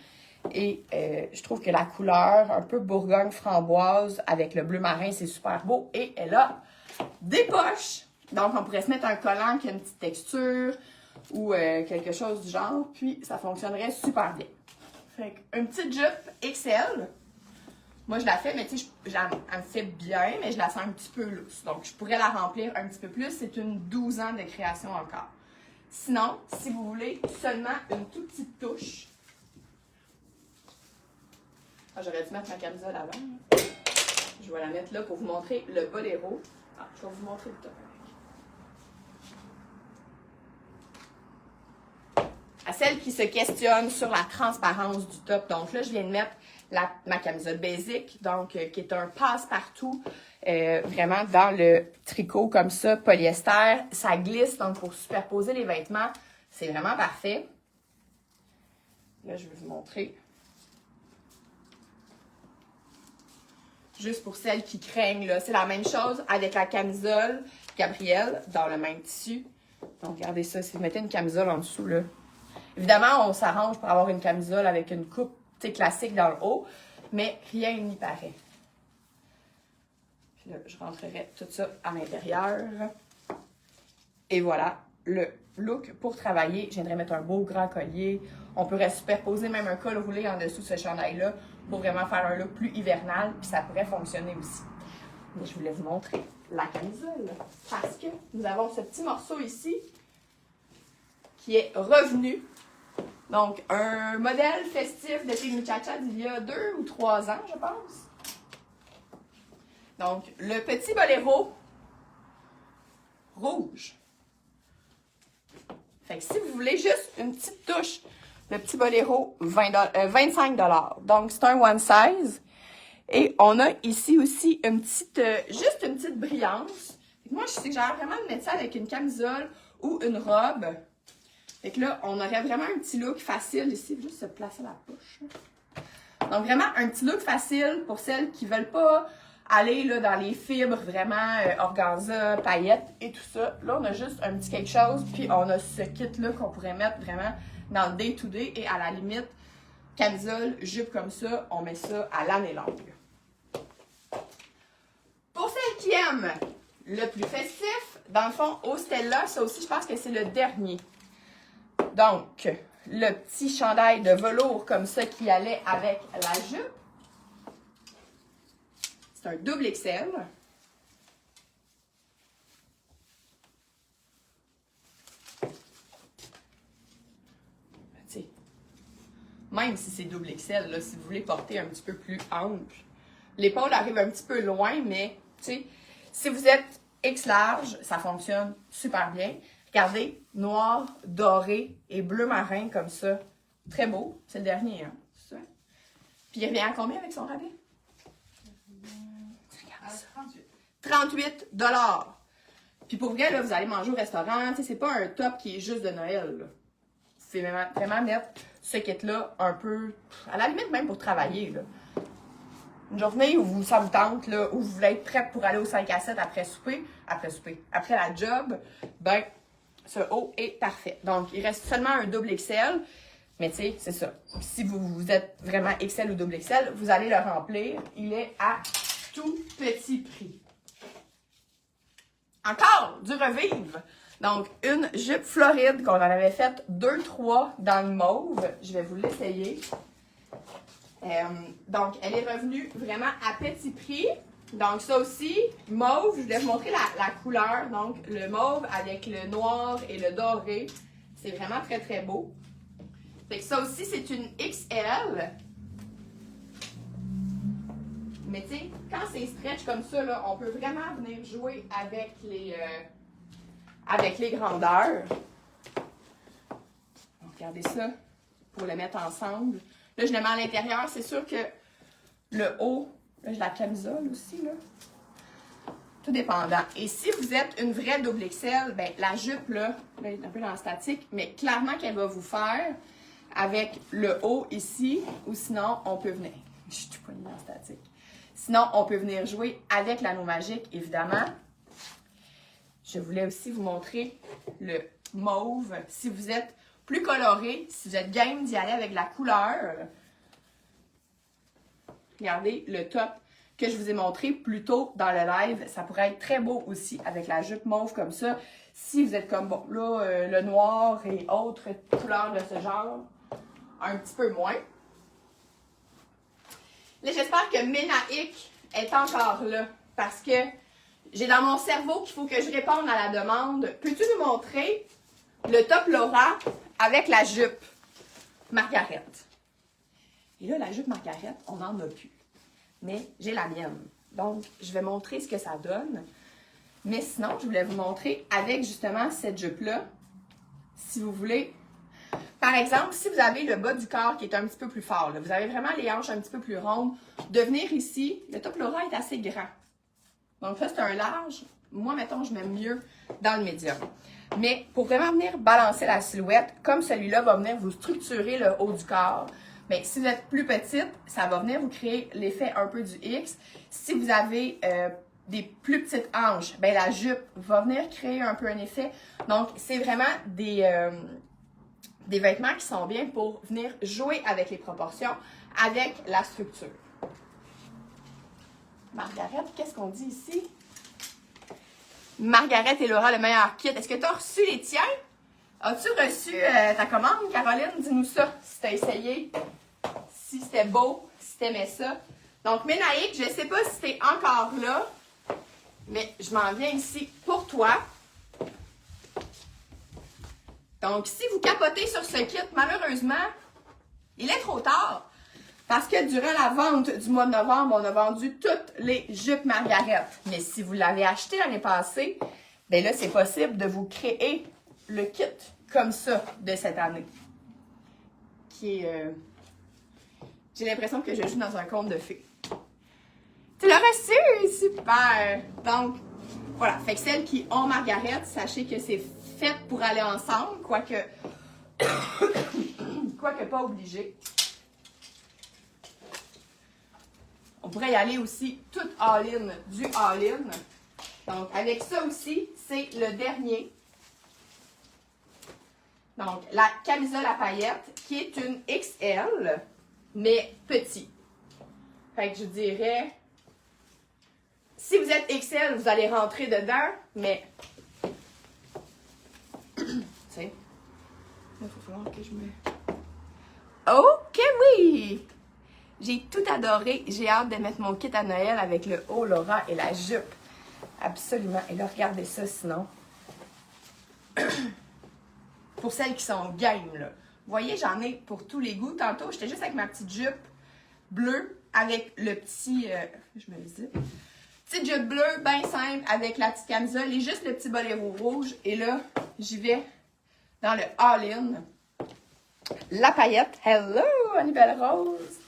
Et je trouve que la couleur un peu Bourgogne framboise avec le bleu marin, c'est super beau. Et elle a des poches. Donc, on pourrait se mettre un collant qui a une petite texture ou quelque chose du genre. Puis, ça fonctionnerait super bien. Fait qu'une petite jupe XL. Moi, je la fais, mais tu sais, elle me fait bien, mais je la sens un petit peu lousse. Donc, je pourrais la remplir un petit peu plus. C'est une 12 ans de création encore. Sinon, si vous voulez seulement une toute petite touche. Ah, j'aurais dû mettre ma camisole avant. Je vais la mettre là pour vous montrer le boléro. Ah, je vais vous montrer le top avec. À celles qui se questionnent sur la transparence du top. Donc là, je viens de mettre ma camisole basic, donc qui est un passe-partout, vraiment dans le tricot comme ça, polyester. Ça glisse, donc pour superposer les vêtements, c'est vraiment parfait. Là, je vais vous montrer. Juste pour celles qui craignent, là, c'est la même chose avec la camisole Gabrielle, dans le même tissu. Donc, regardez ça, si vous mettez une camisole en dessous, là. Évidemment, on s'arrange pour avoir une camisole avec une coupe classique dans le haut, mais rien n'y paraît. Puis là, je rentrerai tout ça à l'intérieur. Et voilà, le look pour travailler. Je viendrai mettre un beau grand collier. On pourrait superposer même un col roulé en dessous de ce chandail-là pour vraiment faire un look plus hivernal, puis ça pourrait fonctionner aussi. Mais je voulais vous montrer la camisole, parce que nous avons ce petit morceau ici qui est revenu. Donc, un modèle festif de chez Muchacha d'il y a 2 ou 3 ans, je pense. Donc, le petit boléro rouge. Fait que si vous voulez juste une petite touche, le petit boléro, 25 $. Donc, c'est un one size. Et on a ici aussi une petite, juste une petite brillance. Moi, je suggère vraiment de mettre ça avec une camisole ou une robe. Fait que là, on aurait vraiment un petit look facile ici. Juste se placer la poche. Donc, vraiment un petit look facile pour celles qui ne veulent pas aller là, dans les fibres vraiment organza, paillettes et tout ça. Là, on a juste un petit quelque chose, puis on a ce kit-là qu'on pourrait mettre vraiment dans le day-to-day et à la limite, camisole, jupe comme ça, on met ça à l'année longue. Pour celles qui aiment le plus festif, dans le fond, au Stella, ça aussi, je pense que c'est le dernier. Donc, le petit chandail de velours comme ça qui allait avec la jupe. C'est un double XL. T'sais, même si c'est double XL, là, si vous voulez porter un petit peu plus ample, l'épaule arrive un petit peu loin, mais si vous êtes X large, ça fonctionne super bien. Regardez, noir, doré et bleu marin comme ça. Très beau. C'est le dernier, hein? C'est ça? Puis il revient à combien avec son rabais? 38 $. Puis pour vrai, là, vous allez manger au restaurant. C'est pas un top qui est juste de Noël. Là. C'est vraiment mettre ce kit-là un peu, à la limite même pour travailler. Là. Une journée où ça vous tente, là, où vous voulez être prête pour aller au 5 à 7 après la job, ben, ce haut est parfait. Donc, il reste seulement un double XL, mais tu sais, c'est ça. Si vous êtes vraiment XL ou double XL, vous allez le remplir. Il est à tout petit prix. Encore du revive. Donc, une jupe Floride qu'on en avait faite 2-3 dans le mauve. Je vais vous l'essayer. Donc, elle est revenue vraiment à petit prix. Donc, ça aussi, mauve, je voulais vous montrer la couleur. Donc, le mauve avec le noir et le doré. C'est vraiment très, très beau. Fait que ça aussi, c'est une XL. Mais tu sais, quand c'est stretch comme ça, là, on peut vraiment venir jouer avec les grandeurs. Donc, regardez ça pour le mettre ensemble. Là, je le mets à l'intérieur. C'est sûr que le haut, là, j'ai la camisole aussi, là. Tout dépendant. Et si vous êtes une vraie double XL, ben, la jupe, là, elle est un peu dans le statique, mais clairement qu'elle va vous faire avec le haut ici, ou sinon, on peut venir. Je suis tout poignée dans le statique. Sinon, on peut venir jouer avec l'anneau magique, évidemment. Je voulais aussi vous montrer le mauve. Si vous êtes plus coloré, si vous êtes game d'y aller avec la couleur, regardez le top que je vous ai montré plus tôt dans le live. Ça pourrait être très beau aussi avec la jupe mauve comme ça. Si vous êtes comme, bon, là, le noir et autres couleurs de ce genre, un petit peu moins. Là, j'espère que Ménaïque est encore là parce que j'ai dans mon cerveau qu'il faut que je réponde à la demande. Peux-tu nous montrer le top Laura avec la jupe Margaret? Et là, la jupe Margaret, on n'en a plus. Mais j'ai la mienne. Donc, je vais montrer ce que ça donne. Mais sinon, je voulais vous montrer avec justement cette jupe-là, si vous voulez. Par exemple, si vous avez le bas du corps qui est un petit peu plus fort, là, vous avez vraiment les hanches un petit peu plus rondes, de venir ici, le top Laura est assez grand. Donc ça, c'est un large. Moi, mettons, je mets mieux dans le médium. Mais pour vraiment venir balancer la silhouette, comme celui-là va venir vous structurer le haut du corps, bien, si vous êtes plus petite, ça va venir vous créer l'effet un peu du X. Si vous avez des plus petites hanches, bien, la jupe va venir créer un peu un effet. Donc, c'est vraiment des vêtements qui sont bien pour venir jouer avec les proportions, avec la structure. Margaret, qu'est-ce qu'on dit ici? Margaret et Laura, le meilleur kit. Est-ce que tu as reçu les tiens? As-tu reçu ta commande, Caroline? Dis-nous ça, si tu as essayé, si c'était beau, si tu aimais ça. Donc, Ménaïque, je ne sais pas si tu es encore là, mais je m'en viens ici pour toi. Donc, si vous capotez sur ce kit, malheureusement, il est trop tard. Parce que durant la vente du mois de novembre, on a vendu toutes les jupes Margaret. Mais si vous l'avez acheté l'année passée, bien là, c'est possible de vous créer le kit comme ça de cette année. Qui est... j'ai l'impression que je joue dans un conte de fées. Tu l'as reçu? Super! Donc, voilà. Fait que celles qui ont Margaret, sachez que c'est fait pour aller ensemble, quoique pas obligé. pourrait y aller aussi tout all-in, du all-in. Donc, avec ça aussi, c'est le dernier. Donc, la camisole à paillettes, qui est une XL, mais petit. Fait que je dirais, si vous êtes XL, vous allez rentrer dedans, mais, tu sais, il va falloir que je me... Ok, oui! J'ai tout adoré. J'ai hâte de mettre mon kit à Noël avec le haut, l'aura et la jupe. Absolument. Et là, regardez ça, sinon. Pour celles qui sont game, là. Vous voyez, j'en ai pour tous les goûts. Tantôt, j'étais juste avec ma petite jupe bleue avec le petit... je me le dis. Petite jupe bleue, bien simple, avec la petite camisole et juste le petit boléro rouge. Et là, j'y vais dans le all-in. La paillette. Hello, Annibelle Rose.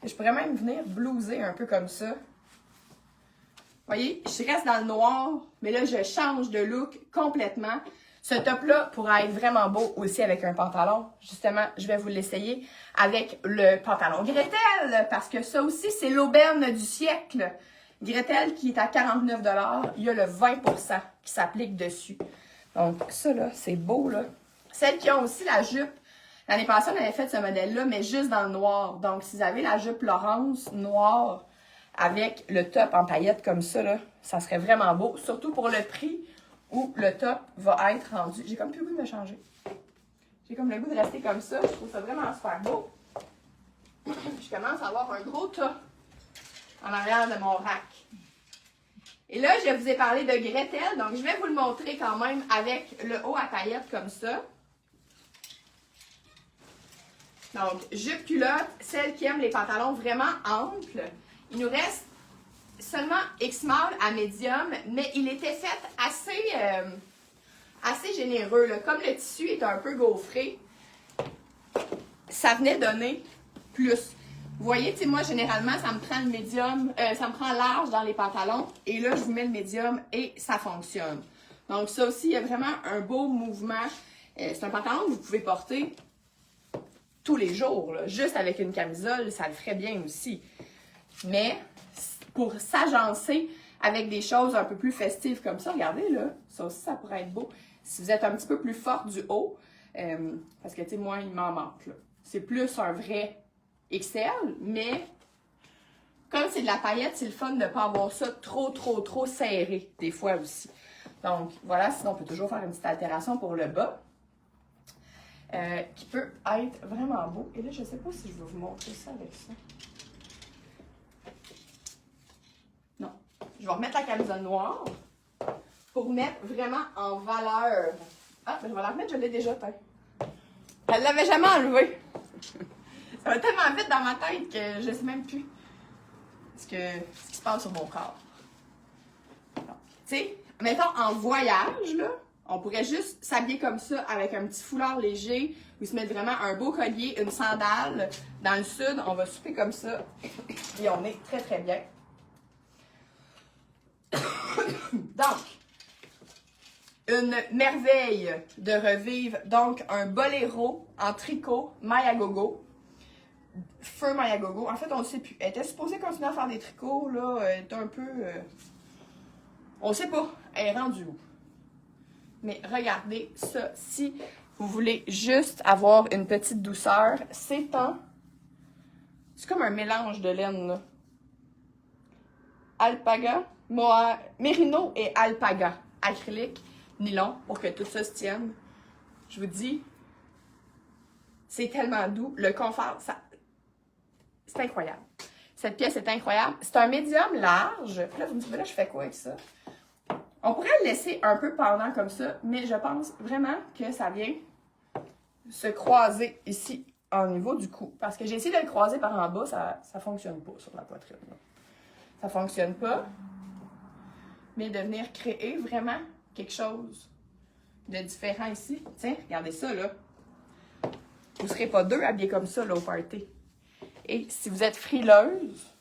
Je pourrais même venir blouser un peu comme ça. Vous voyez, je reste dans le noir, mais là, je change de look complètement. Ce top-là pourrait être vraiment beau aussi avec un pantalon. Justement, je vais vous l'essayer avec le pantalon Gretel, parce que ça aussi, c'est l'aubaine du siècle. Gretel qui est à 49 $, il y a le 20% qui s'applique dessus. Donc, ça, là, c'est beau, là. Celles qui ont aussi la jupe, l'année passée, on avait fait ce modèle-là, mais juste dans le noir. Donc, si vous avez la jupe Laurence noire avec le top en paillettes comme ça, là, ça serait vraiment beau. Surtout pour le prix où le top va être rendu. J'ai comme plus le goût de me changer. J'ai comme le goût de rester comme ça. Je trouve ça vraiment super beau. Je commence à avoir un gros tas en arrière de mon rack. Et là, je vous ai parlé de Gretel. Donc, je vais vous le montrer quand même avec le haut à paillettes comme ça. Donc, jupe culotte, celles qui aiment les pantalons vraiment amples. Il nous reste seulement X-Small à médium, mais il était fait assez généreux, là. Comme le tissu est un peu gaufré, ça venait donner plus. Vous voyez, tu sais, moi, généralement, ça me prend le médium, ça me prend large dans les pantalons, et là, je vous mets le médium et ça fonctionne. Donc, ça aussi, il y a vraiment un beau mouvement. C'est un pantalon que vous pouvez porter tous les jours, là. Juste avec une camisole, ça le ferait bien aussi. Mais pour s'agencer avec des choses un peu plus festives comme ça, regardez là, ça aussi, ça pourrait être beau. Si vous êtes un petit peu plus forte du haut, parce que, tu sais, moi, il m'en manque, là. C'est plus un vrai XL, mais comme c'est de la paillette, c'est le fun de ne pas avoir ça trop serré, des fois aussi. Donc, voilà, sinon, on peut toujours faire une petite altération pour le bas. Qui peut être vraiment beau. Et là, je ne sais pas si je vais vous montrer ça avec ça. Non. Je vais remettre la camisole noire pour mettre vraiment en valeur. Ah, mais je vais la remettre, je l'ai déjà peint. Elle ne l'avait jamais enlevée. Ça va tellement vite dans ma tête que je ne sais même plus ce qui se passe sur mon corps. Tu sais, mettons en voyage, là. On pourrait juste s'habiller comme ça avec un petit foulard léger ou se mettre vraiment un beau collier, une sandale. Dans le sud, on va souper comme ça et on est très bien. Donc, une merveille de revivre. Donc, un boléro en tricot maille à gogo. Feu maille à gogo. En fait, on ne sait plus. Elle était supposée continuer à faire des tricots, là. Elle est un peu... On ne sait pas. Elle est rendue où? Mais regardez ça, si vous voulez juste avoir une petite douceur, c'est comme un mélange de laine, là. Alpaga, mérino et alpaga, acrylique, nylon, pour que tout ça se tienne. Je vous dis, c'est tellement doux. Le confort, c'est incroyable. Cette pièce est incroyable. C'est un médium large. Puis là, vous me dites, mais là, je fais quoi avec ça? On pourrait le laisser un peu pendant comme ça, mais je pense vraiment que ça vient se croiser ici au niveau du cou. Parce que j'ai essayé de le croiser par en bas, ça ne fonctionne pas sur la poitrine. Là. Ça ne fonctionne pas. Mais de venir créer vraiment quelque chose de différent ici. Tiens, regardez ça là. Vous ne serez pas deux habillés comme ça là, au party. Et si vous êtes frileuse,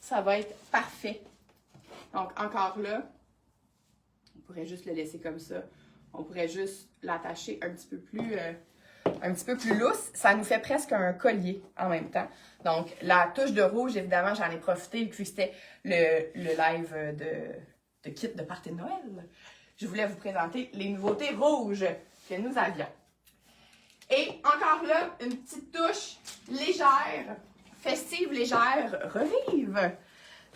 ça va être parfait. Donc encore là, on pourrait juste le laisser comme ça. On pourrait juste l'attacher un petit peu plus un petit peu plus lousse, ça nous fait presque un collier en même temps. Donc, la touche de rouge, évidemment, j'en ai profité vu que c'était le live de kit de party de Noël. Je voulais vous présenter les nouveautés rouges que nous avions. Et encore là, une petite touche légère, festive, légère, revive.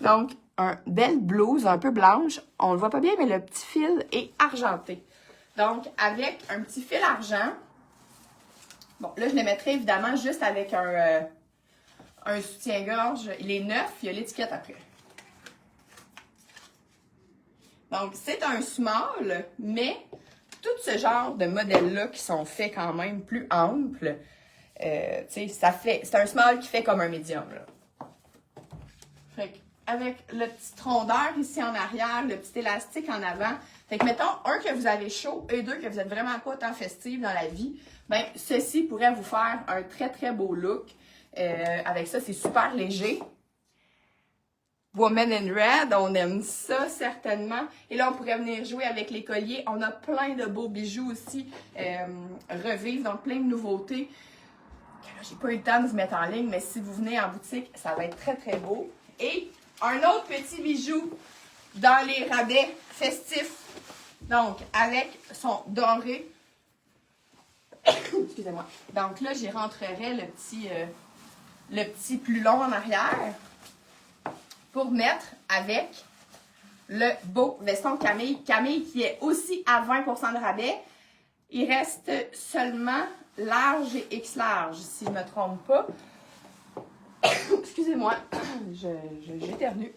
Donc, une belle blouse un peu blanche. On le voit pas bien, mais le petit fil est argenté. Donc, avec un petit fil argent. Bon, là, je le mettrai évidemment juste avec un soutien-gorge. Il est neuf, il y a l'étiquette après. Donc, c'est un small, mais tout ce genre de modèles-là qui sont faits quand même plus amples, tu sais, c'est un small qui fait comme un médium, là. Fait que, avec le petit rondeur ici en arrière, le petit élastique en avant, fait que mettons, un, que vous avez chaud, et deux, que vous êtes vraiment pas tant festif dans la vie, ben ceci pourrait vous faire un très, très beau look. Avec ça, c'est super léger. Woman in Red, on aime ça certainement. Et là, on pourrait venir jouer avec les colliers. On a plein de beaux bijoux aussi, revivre, donc plein de nouveautés. J'ai pas eu le temps de vous mettre en ligne, mais si vous venez en boutique, ça va être très, très beau. Et un autre petit bijou dans les rabais festifs. Donc, avec son doré. Excusez-moi. Donc là, j'y rentrerai le petit plus long en arrière pour mettre avec le beau veston Camille. Camille qui est aussi à 20% de rabais. Il reste seulement large et X large, si je ne me trompe pas. Excusez-moi, j'éternue.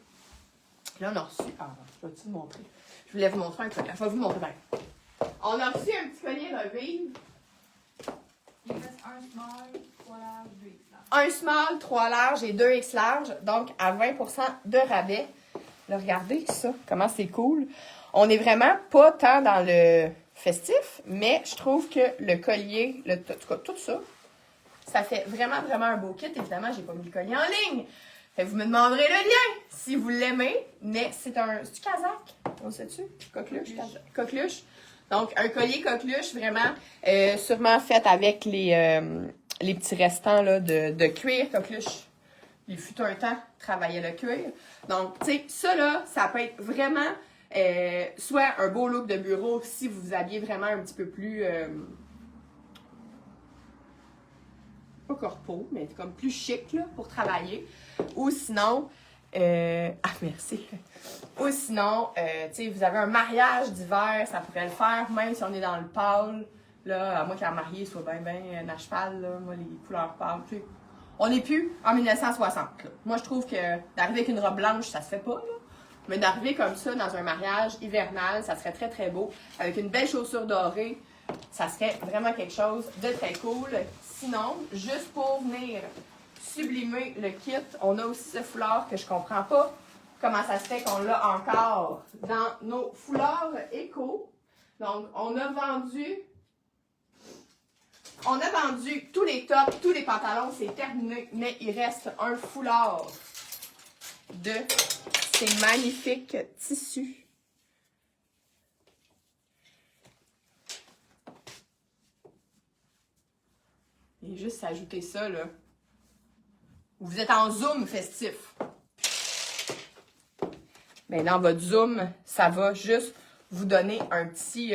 Là, on a reçu... Ah, je vais-tu vous montrer? Je voulais vous montrer un collier. Je vais vous montrer bien. On a reçu un petit collier revive. Il reste un small, 3 larges, 2 X larges. Un small, 3 larges et 2 X larges, donc à 20% de rabais. Là, regardez ça, comment c'est cool. On n'est vraiment pas tant dans le festif, mais je trouve que le collier, en tout cas, tout ça, ça fait vraiment, vraiment un beau kit. Évidemment, j'ai pas mis le collier en ligne. Fait que vous me demanderez le lien si vous l'aimez, mais c'est un... C'est-tu Kazakh? On sait-tu? Coqueluche? Coqueluche. Donc, un collier coqueluche, vraiment, sûrement fait avec les petits restants là, de cuir coqueluche. Il fut un temps, travailler le cuir. Donc, tu sais, ça là, ça peut être vraiment soit un beau look de bureau si vous vous habillez vraiment un petit peu plus... pas corpo, mais comme plus chic là, pour travailler. Ou sinon... ah, merci. Ou sinon, tu sais, vous avez un mariage d'hiver, ça pourrait le faire, même si on est dans le pâle. Là, à moins que la mariée soit bien à cheval, là, moi, les couleurs pâles. Puis, on n'est plus en 1960. Là. Moi, je trouve que d'arriver avec une robe blanche, ça se fait pas. Là. Mais d'arriver comme ça dans un mariage hivernal, ça serait très, très beau. Avec une belle chaussure dorée, ça serait vraiment quelque chose de très cool. Sinon, juste pour venir sublimer le kit, on a aussi ce foulard que je comprends pas comment ça se fait qu'on l'a encore dans nos foulards éco. Donc, on a vendu tous les tops, tous les pantalons, c'est terminé, mais il reste un foulard de ces magnifiques tissus. Et juste ajouter ça, là. Vous êtes en zoom festif. Mais dans votre zoom, ça va juste vous donner un petit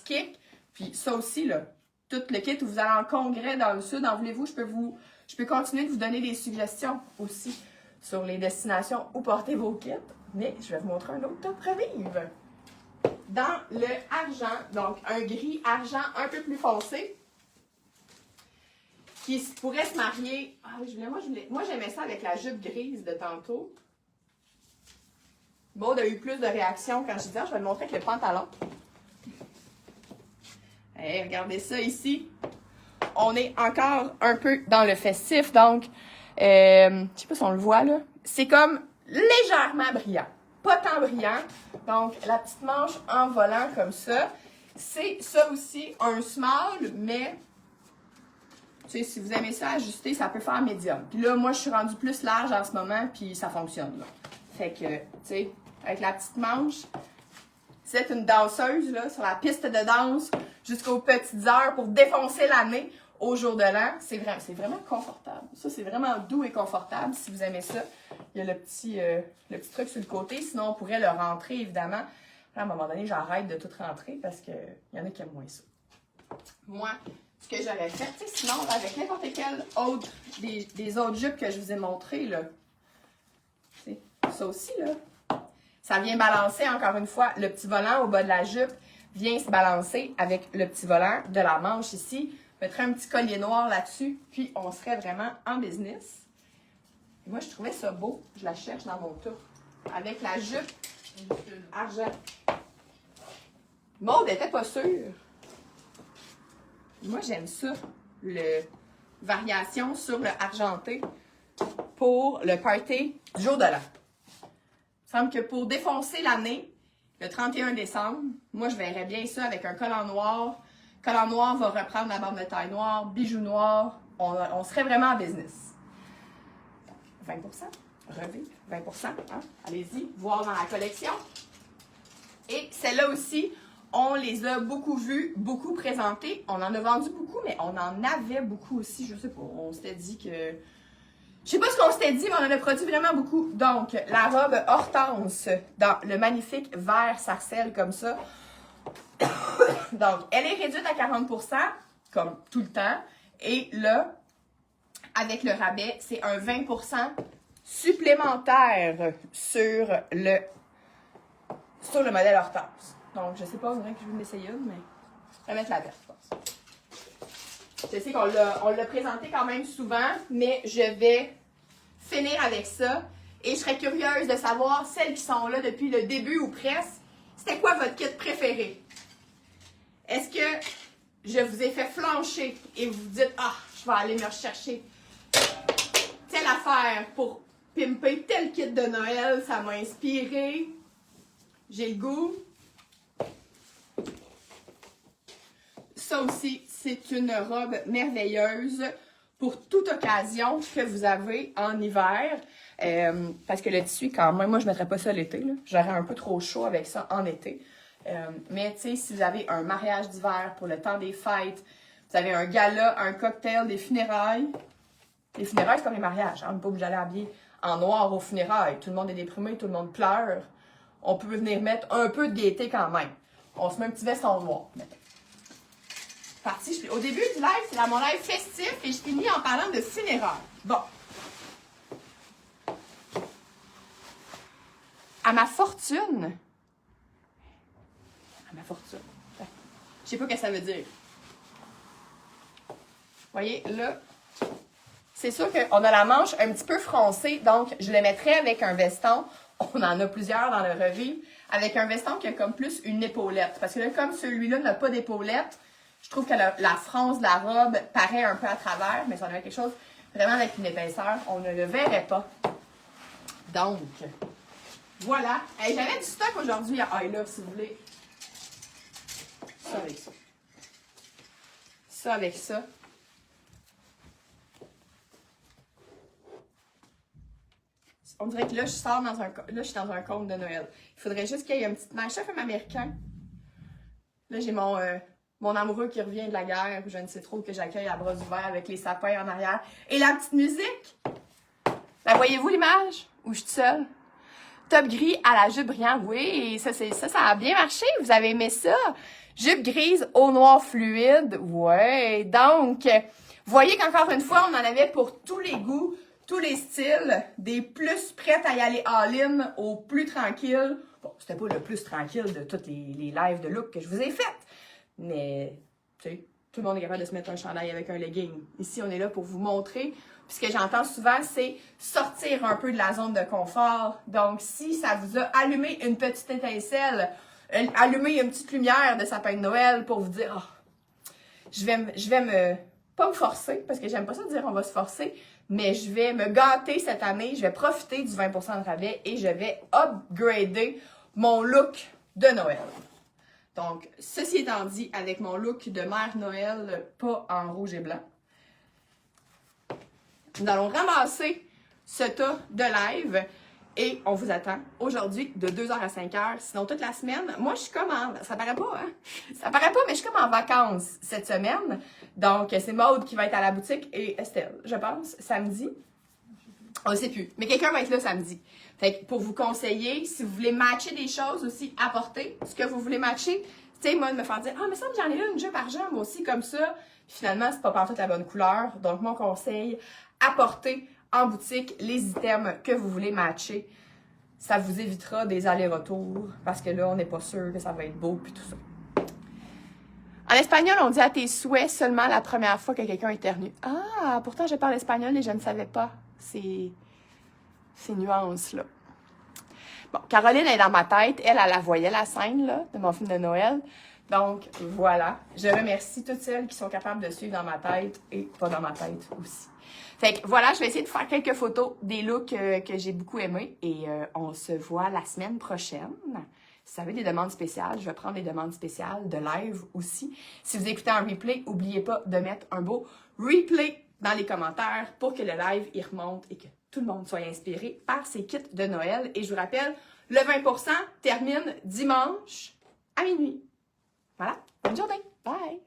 kick. Puis ça aussi, là, tout le kit où vous allez en congrès dans le sud, en voulez-vous, je peux continuer de vous donner des suggestions aussi sur les destinations où porter vos kits. Mais je vais vous montrer un autre top revive. Dans le argent, donc un gris argent un peu plus foncé, qui pourrait se marier. Ah, moi, j'aimais ça avec la jupe grise de tantôt. Maud a eu plus de réactions quand je disais, je vais le montrer avec le pantalon. Hey, regardez ça ici. On est encore un peu dans le festif, donc, je sais pas si on le voit là. C'est comme légèrement brillant. Pas tant brillant. Donc, la petite manche en volant comme ça. C'est ça aussi un small, mais... Tu sais, si vous aimez ça ajuster, ça peut faire médium. Puis là, moi, je suis rendue plus large en ce moment, puis ça fonctionne, là. Fait que, tu sais, avec la petite manche, c'est une danseuse, là, sur la piste de danse, jusqu'aux petites heures pour défoncer l'année. au jour de l'an. C'est vraiment confortable. Ça, c'est vraiment doux et confortable si vous aimez ça. Il y a le petit truc sur le côté. Sinon, on pourrait le rentrer, évidemment. Là, à un moment donné, j'arrête de tout rentrer parce qu'il y en a qui aiment moins ça. Moi, ce que j'aurais fait, tu sais, sinon, avec n'importe quel autre, des autres jupes que je vous ai montrées, là, tu sais, ça aussi, là, ça vient balancer, encore une fois, le petit volant au bas de la jupe vient se balancer avec le petit volant de la manche ici. Je mettrais un petit collier noir là-dessus, puis on serait vraiment en business. Et moi, je trouvais ça beau. Je la cherche dans mon top. Avec la jupe argent. Maud n'était pas sûre. Moi, j'aime ça, le variation sur le argenté pour le party du jour de l'an. Il me semble que pour défoncer l'année, le 31 décembre, moi, je verrais bien ça avec un collant noir. Le collant noir va reprendre la bande de taille noire, bijoux noirs. On serait vraiment en business. 20 revivre, 20 hein? Allez-y, voir dans la collection. Et celle-là aussi, on les a beaucoup vues, beaucoup présentées. On en a vendu beaucoup, mais on en avait beaucoup aussi. Je sais pas, on s'était dit que... Je sais pas ce qu'on s'était dit, mais on en a produit vraiment beaucoup. Donc, la robe Hortense, dans le magnifique vert sarcelle comme ça. Donc, elle est réduite à 40 %, comme tout le temps. Et là, avec le rabais, c'est un 20 % supplémentaire sur le modèle Hortense. Donc, je sais pas, on dirait que je vais m'essayer une, mais je vais mettre la verte, je pense. Je sais qu'on l'a présenté quand même souvent, mais je vais finir avec ça. Et je serais curieuse de savoir, celles qui sont là depuis le début ou presque, c'était quoi votre kit préféré? Est-ce que je vous ai fait flancher et vous vous dites, ah, je vais aller me rechercher telle affaire pour pimper tel kit de Noël, ça m'a inspiré, j'ai le goût. Ça aussi, c'est une robe merveilleuse pour toute occasion que vous avez en hiver. Parce que le tissu, quand même, moi, je ne mettrais pas ça l'été. J'aurais un peu trop chaud avec ça en été. Mais, tu sais, si vous avez un mariage d'hiver pour le temps des fêtes, vous avez un gala, un cocktail, des funérailles. Les funérailles, c'est comme les mariages. Hein? On n'est pas obligé d'aller habiller en noir aux funérailles. Tout le monde est déprimé, tout le monde pleure. On peut venir mettre un peu de gaieté quand même. On se met un petit veston noir, mettons. Parti. Au début du live, c'est dans mon live festif et je finis en parlant de funérailles. Bon. À ma fortune. Je sais pas ce que ça veut dire. Vous voyez, là, c'est sûr qu'on a la manche un petit peu froncée, donc je le mettrais avec un veston. On en a plusieurs dans le revue. Avec un veston qui a comme plus une épaulette. Parce que là, comme celui-là n'a pas d'épaulette, je trouve que la fronce de la robe paraît un peu à travers, mais si on avait quelque chose vraiment avec une épaisseur, on ne le verrait pas. Donc, voilà. Hey, j'avais du stock aujourd'hui à I Love, si vous voulez. Ça avec ça. Ça avec ça. On dirait que là, je suis dans un conte de Noël. Il faudrait juste qu'il y ait un petit chef américain. Là, j'ai mon amoureux qui revient de la guerre, je ne sais trop, que j'accueille à bras ouverts avec les sapins en arrière. Et la petite musique! La voyez-vous l'image? Où je suis seule? Top gris à la jupe brillant. Oui, ça a bien marché. Vous avez aimé ça? Jupe grise au noir fluide. Ouais. Donc, vous voyez qu'encore une fois, on en avait pour tous les goûts, tous les styles, des plus prêtes à y aller all-in au plus tranquille. Bon, c'était pas le plus tranquille de toutes les lives de look que je vous ai faites. Mais, tu sais, tout le monde est capable de se mettre un chandail avec un legging. Ici, on est là pour vous montrer. Puis ce que j'entends souvent, c'est sortir un peu de la zone de confort. Donc, si ça vous a allumé une petite étincelle, allumé une petite lumière de sapin de Noël pour vous dire, oh, je vais pas me forcer, parce que j'aime pas ça dire on va se forcer, mais je vais me gâter cette année, je vais profiter du 20 % de rabais et je vais upgrader mon look de Noël. Donc, ceci étant dit, avec mon look de Mère Noël, pas en rouge et blanc, nous allons ramasser ce tas de live Et on vous attend aujourd'hui de 2h à 5h. Sinon, toute la semaine, moi, je suis comme ça paraît pas, hein? Ça paraît pas, mais je suis comme en vacances cette semaine. Donc, c'est Maude qui va être à la boutique et Estelle, je pense, samedi. On ne sait plus. Mais quelqu'un va être là samedi. Fait que pour vous conseiller, si vous voulez matcher des choses aussi, apporter ce que vous voulez matcher. Tu sais, moi, de me faire dire, ah, mais ça, j'en ai là une jupe argent, moi aussi, comme ça. Puis finalement, c'est pas partout la bonne couleur. Donc, mon conseil, apportez en boutique les items que vous voulez matcher. Ça vous évitera des allers-retours parce que là, on n'est pas sûr que ça va être beau puis tout ça. En espagnol, on dit à tes souhaits seulement la première fois que quelqu'un éternue. Ah, pourtant, je parle espagnol et je ne savais pas ces nuances-là. Bon, Caroline est dans ma tête. Elle la voyait, la scène là, de mon film de Noël. Donc, voilà. Je remercie toutes celles qui sont capables de suivre dans ma tête et pas dans ma tête aussi. Fait que voilà, je vais essayer de faire quelques photos des looks que j'ai beaucoup aimés et on se voit la semaine prochaine. Si vous avez des demandes spéciales, je vais prendre des demandes spéciales de live aussi. Si vous écoutez un replay, n'oubliez pas de mettre un beau replay dans les commentaires pour que le live y remonte et que tout le monde soit inspiré par ces kits de Noël. Et je vous rappelle, le 20% termine dimanche à minuit. Voilà, bonne journée, bye!